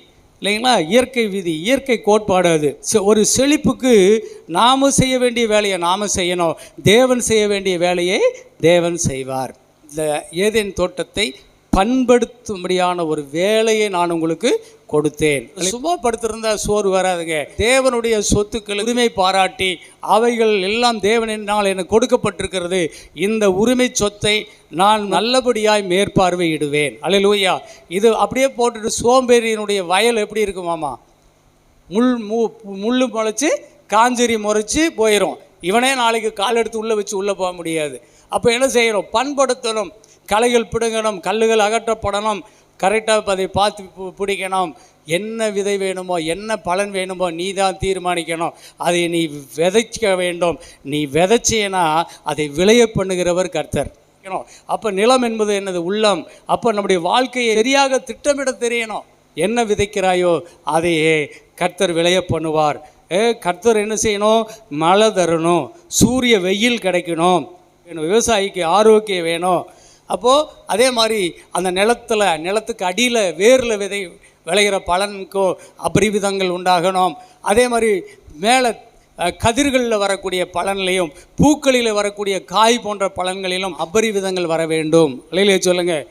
இல்லைங்களா? இயற்கை விதி, இயற்கை கோட்பாடு. அது ஒரு செழிப்புக்கு நாம் செய்ய வேண்டிய வேலையை நாம் செய்யணும், தேவன் செய்ய வேண்டிய வேலையை தேவன் செய்வார். இந்த ஏதேன் தோட்டத்தை பண்படுத்தும்படியான ஒரு வேலையை நான் உங்களுக்கு கொடுத்தேன். சும்மா படுத்திருந்தா சோறு வராதுங்க. தேவனுடைய சொத்துக்கள் உரிமை பாராட்டி அவைகள் எல்லாம் தேவனால் எனக்கு கொடுக்கப்பட்டிருக்கிறது, இந்த உரிமை சொத்தை நான் நல்லபடியாய் மேற்பார்வையிடுவேன். அல்லேலூயா. இது அப்படியே போட்டுட்டு சோம்பேறியினுடைய வயல் எப்படி இருக்குமாமா? முள் முளைச்சி காஞ்சேரி முறைச்சி போயிடும். இவனே நாளைக்கு கால் எடுத்து உள்ளே வச்சு உள்ளே போக முடியாது. அப்போ என்ன செய்யணும்? பண்படுத்தணும். களைகள் பிடுங்கணும், கல்லுகள் அகற்றப்படணும், கரெக்டாக அதை பார்த்து பிடிக்கணும். என்ன விதை வேணுமோ, என்ன பலன் வேணுமோ நீ தான் தீர்மானிக்கணும். அதை நீ விதைக்க வேண்டும். நீ விதைச்சேனா அதை விளைய பண்ணுகிறவர் கர்த்தர். அப்போ நிலம் என்பது என்னது? உள்ளம். அப்போ நம்முடைய வாழ்க்கையை சரியாக திட்டமிட தெரியணும். என்ன விதைக்கிறாயோ அதையே கர்த்தர் விளைய பண்ணுவார். கர்த்தர் என்ன செய்யணும்? மழை தரணும், சூரிய வெயில் கிடைக்கணும், விவசாயிக்கு ஆரோக்கியம் வேணும். அப்போது அதே மாதிரி அந்த நிலத்துக்கு அடியில் வேரில் விளைகிற பலனுக்கும் அபரிவிதங்கள் உண்டாகணும். அதே மாதிரி மேலே கதிர்களில் வரக்கூடிய பலன்லையும் பூக்களில் வரக்கூடிய காய் போன்ற பலன்களிலும் அபரிவிதங்கள் வர வேண்டும். இல்லையே சொல்லுங்கள்.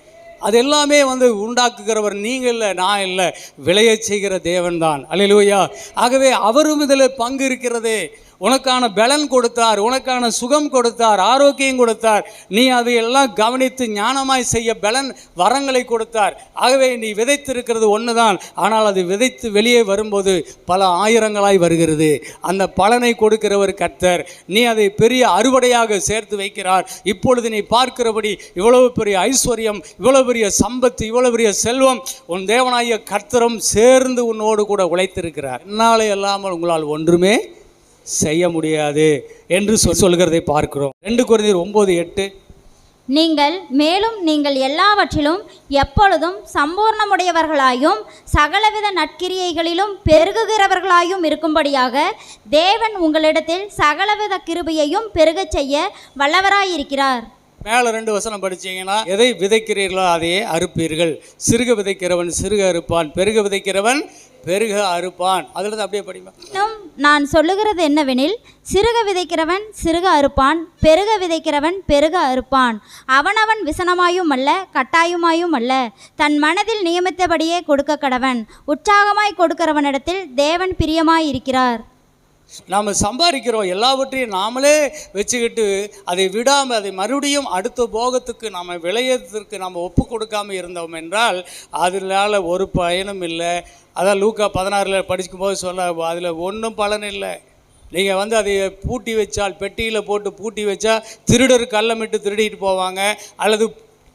அது எல்லாமே உண்டாக்குகிறவர் நீங்கள் இல்லை, நான் இல்லை, விளைய செய்கிற தேவன் தான். அல்லேலூயா. ஆகவே அவரும் இதில் பங்கு இருக்கிறது. உனக்கான பலன் கொடுத்தார், உனக்கான சுகம் கொடுத்தார், ஆரோக்கியம் கொடுத்தார். நீ அதையெல்லாம் கவனித்து ஞானமாய் செய்ய பலன் வரங்களை கொடுத்தார். ஆகவே நீ விதைத்திருக்கிறது ஒன்று தான், ஆனால் அது விதைத்து வெளியே வரும்போது பல ஆயிரங்களாய் வருகிறது. அந்த பலனை கொடுக்கிறவர் கர்த்தர். நீ அதை பெரிய அறுவடையாக சேர்த்து வைக்கிறார். இப்பொழுது நீ பார்க்கிறபடி இவ்வளவு பெரிய ஐஸ்வர்யம், இவ்வளவு பெரிய சம்பத்து, இவ்வளவு பெரிய செல்வம் உன் தேவனாகிய கர்த்தரும் சேர்ந்து உன்னோடு கூட உழைத்திருக்கிறார். என்னாலே இல்லாமல் உங்களால் ஒன்றுமே செய்ய முடியாது என்று சொல்கிறதை பார்க்கிறோம். 2 கொரிந்தியர் 9:8 நீங்கள் எல்லாவற்றிலும் எப்பொழுதும் சம்பூர்ணமுடையவர்களாயும் சகலவித நற்கிரியைகளிலும் பெருகுகிறவர்களாயும் இருக்கும்படியாக தேவன் உங்களிடத்தில் சகலவித கிருபையையும் பெருகச் செய்ய வல்லவராயிருக்கிறார். மேலே 2 வசனம் படிச்சீங்கன்னா, எதை விதைக்கிறீர்களோ அதையே அறுப்பீர்கள். சிறுக விதைக்கிறவன் சிறுக அறுப்பான், பெருக விதைக்கிறவன் பெருக அறுப்பான். அதில் அப்படியே படிப்பா. நான் சொல்லுகிறது என்னவெனில், சிறுக விதைக்கிறவன் சிறுக அறுப்பான், பெருக விதைக்கிறவன் பெருக அறுப்பான். அவனவன் விசனமாயும் அல்ல, கட்டாயமாயும் அல்ல, தன் மனதில் நியமித்தபடியே கொடுக்க கடவன். உற்சாகமாய் கொடுக்கிறவனிடத்தில் தேவன் பிரியமாய் இருக்கிறார். நாம் சம்பாதிக்கிறோம், எல்லாவற்றையும் நாமளே வச்சுக்கிட்டு அதை விடாமல் அதை மறுபடியும் அடுத்த போகத்துக்கு நாம் விளையத்திற்கு நாம் ஒப்பு கொடுக்காமல் இருந்தோம் என்றால் அதனால் ஒரு பயனும் இல்லை. அதான் லூக்கா 16 படிக்கும் போது சொல்ல, அதில் ஒன்றும் பலன் இல்லை. நீங்கள் அதை பூட்டி வச்சால், பெட்டியில் போட்டு பூட்டி வச்சா திருடர் கள்ளமிட்டு திருடிட்டு போவாங்க, அல்லது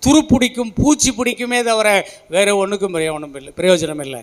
துரு பிடிக்கும், பூச்சி பிடிக்குமே தவிர வேறு ஒன்றுக்கும் பிரயோஜனம் இல்லை.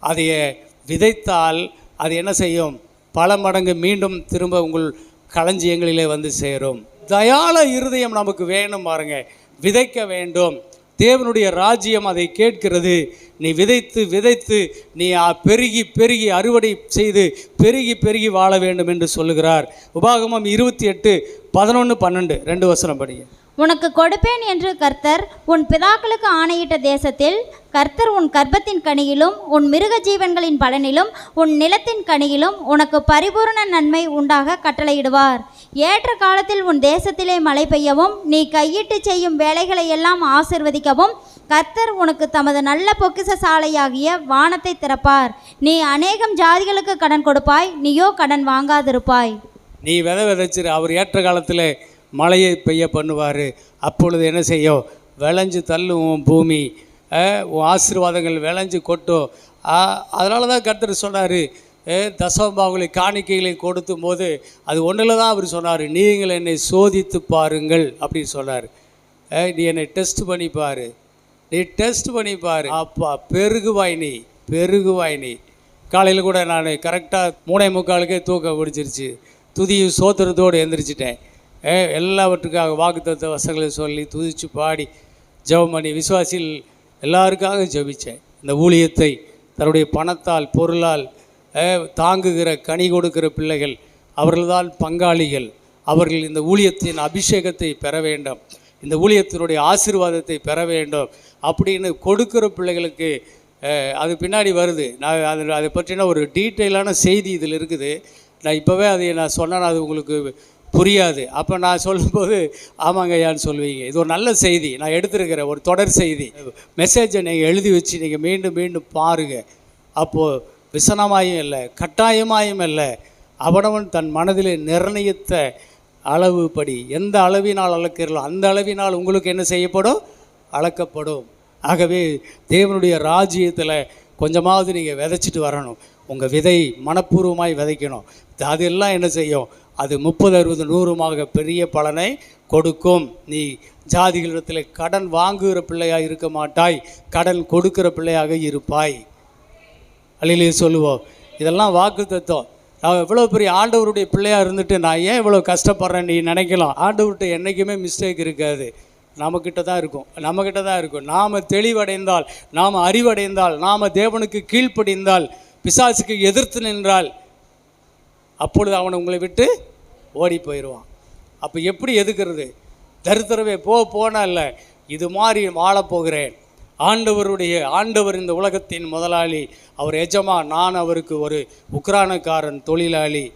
அதையே விதைத்தால் அது என்ன செய்யும்? பல மடங்கு மீண்டும் திரும்ப உங்கள் களஞ்சியங்களிலே சேரும். தயாள இருதயம் நமக்கு வேணும் பாருங்க. விதைக்க வேண்டும். தேவனுடைய ராஜ்யம் அதை கேட்கிறது. நீ விதைத்து விதைத்து நீ பெருகி பெருகி அறுவடை செய்து பெருகி பெருகி வாழ வேண்டும் என்று சொல்லுகிறார். உபாகமம் 28:11-12 2 வசனம் படிங்க. உனக்கு கொடுப்பேன் என்று கர்த்தர் உன் பிதாக்களுக்கு ஆணையிட்ட தேசத்தில் கர்த்தர் உன் கர்ப்பத்தின் கனியிலும் உன் மிருக ஜீவன்களின் பலனிலும் உன் நிலத்தின் கனியிலும் உனக்கு பரிபூரண நன்மை உண்டாக கட்டளையிடுவார். ஏற்ற காலத்தில் உன் தேசத்திலே மழை பெய்யவும் நீ கையிட்டு செய்யும் வேலைகளை எல்லாம் ஆசிர்வதிக்கவும் கர்த்தர் உனக்கு தமது நல்ல பொக்கிஷ சாலையாகிய வானத்தை திறப்பார். நீ அநேகம் ஜாதிகளுக்கு கடன் கொடுப்பாய், நீயோ கடன் வாங்காதிருப்பாய். நீ விதைச்சிரு, அவர் ஏற்ற காலத்தில் மழையை பெய்ய பண்ணுவார். அப்பொழுது என்ன செய்யும்? விளைஞ்சு தள்ளும் பூமி, உன் ஆசீர்வாதங்கள் விளைஞ்சு கொட்டும். அதனால தான் கர்த்தர் சொன்னார், தசமபாகங்களை காணிக்கைகளை கொடுத்தும் போது அது ஒன்றில் தான் அவர் சொன்னார், நீங்கள் என்னை சோதித்து பாருங்கள் அப்படின்னு சொன்னார். நீ என்னை டெஸ்ட் பண்ணிப்பார், நீ டெஸ்ட் பண்ணிப்பார், அப்பா பெருகுவாய் நீ, பெருகுவாய் நீ. காலையில் கூட நான் கரெக்டாக 3:45 தூக்கம் பிடிச்சிருச்சு. துதியும் சோத்திரத்தோடு எழுந்திரிச்சிட்டேன். எல்லாவற்றுக்காக வாக்குத்தத்த வசங்களை சொல்லி துதிச்சு பாடி ஜெபம் பண்ணி விசுவாசியில் எல்லாருக்காக ஜெபித்தேன். இந்த ஊழியத்தை தன்னுடைய பணத்தால் பொருளால் தாங்குகிற கனி கொடுக்கிற பிள்ளைகள் அவர்கள்தான் பங்காளிகள். அவர்கள் இந்த ஊழியத்தின் அபிஷேகத்தை பெற வேண்டும், இந்த ஊழியத்தினுடைய ஆசீர்வாதத்தை பெற வேண்டும் அப்படின்னு கொடுக்குற பிள்ளைகளுக்கு அது பின்னாடி வருது. நான் அதை பற்றின ஒரு டீட்டெயிலான செய்தி இதில் இருக்குது. நான் இப்போவே அதை நான் சொன்னேன்னா அது உங்களுக்கு புரியாது. அப்போ நான் சொல்லும்போது ஆமாங்க ஐயான்னு சொல்லுவீங்க. இது ஒரு நல்ல செய்தி, நான் எடுத்துருக்கிற ஒரு தொடர் செய்தி. மெசேஜை நீங்கள் எழுதி வச்சு நீங்கள் மீண்டும் மீண்டும் பாருங்கள். அப்போது விசனமாயும் இல்லை, கட்டாயமாயும் இல்லை, அவனவன் தன் மனதிலே நிர்ணயித்த அளவுப்படி எந்த அளவினால் அளக்கிறீர்களோ அந்த அளவினால் உங்களுக்கு என்ன செய்யப்படும்? அளக்கப்படும். ஆகவே தேவனுடைய ராஜ்யத்தில் கொஞ்சமாவது நீங்கள் விதைச்சிட்டு வரணும். உங்கள் விதை மனப்பூர்வமாய் விதைக்கணும். அதெல்லாம் என்ன செய்யும்? அது 30, 60, 100மாக பெரிய பலனை கொடுக்கும். நீ ஜாதிகளிடத்தில் கடன் வாங்குகிற பிள்ளையாக இருக்க மாட்டாய், கடன் கொடுக்கிற பிள்ளையாக இருப்பாய். அல்லேலூயா சொல்லுவோம். இதெல்லாம் வாக்கு தத்துவம். நான் எவ்வளோ பெரிய ஆண்டவருடைய பிள்ளையாக இருந்துட்டு நான் ஏன் இவ்வளோ கஷ்டப்படுறேன் நீ நினைக்கலாம். ஆண்டவர்கிட்ட என்றைக்குமே மிஸ்டேக் இருக்காது, நம்மக்கிட்ட தான் இருக்கும். நாம் தெளிவடைந்தால், நாம் அறிவடைந்தால், நாம் தேவனுக்கு கீழ்ப்படிந்தால், பிசாசுக்கு எதிர்த்து நின்றால், அப்பொழுது அவனை உங்களை விட்டு ஓடி போயிடுவான். அப்போ எப்படி எதுக்கிறது? தரித்திரவே போனா இல்லை, இது மாதிரி வாழப்போகிறேன். ஆண்டவர் இந்த உலகத்தின் முதலாளி, அவர் எஜமா, நான் அவருக்கு ஒரு உக்ரானக்காரன், தொழிலாளி.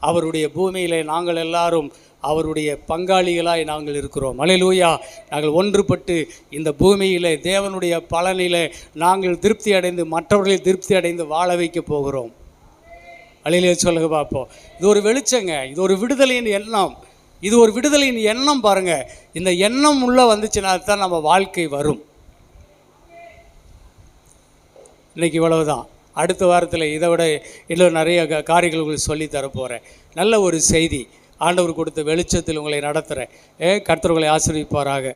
அவருடைய பூமியிலே நாங்கள் எல்லாரும் அவருடைய பங்காளிகளாய் நாங்கள் இருக்கிறோம். அல்லேலூயா. நாங்கள் ஒன்றுபட்டு இந்த பூமியிலே தேவனுடைய பலனிலே நாங்கள் திருப்தி அடைந்து மற்றவர்களை திருப்தி அடைந்து வாழ வைக்க போகிறோம். அல்லேலூயா சொல்லுங்க பார்ப்போம். இது ஒரு வெளிச்சங்க, இது ஒரு விடுதலையின் எண்ணம், இது ஒரு விடுதலையின் எண்ணம். பாருங்கள், இந்த எண்ணம் உள்ளே வந்துச்சுன்னா தான் நம்ம வாழ்க்கை வரும். இன்றைக்கி இவ்வளவுதான். அடுத்த வாரத்தில் இதை விட இன்னும் நிறைய காரியங்கள் உங்களுக்கு சொல்லி தரப்போகிறேன். நல்ல ஒரு செய்தி, ஆண்டவர் கொடுத்த வெளிச்சத்தில் உங்களை நடத்துகிறேன். கர்த்தர் உங்களை ஆசீர்வதிப்பாராக.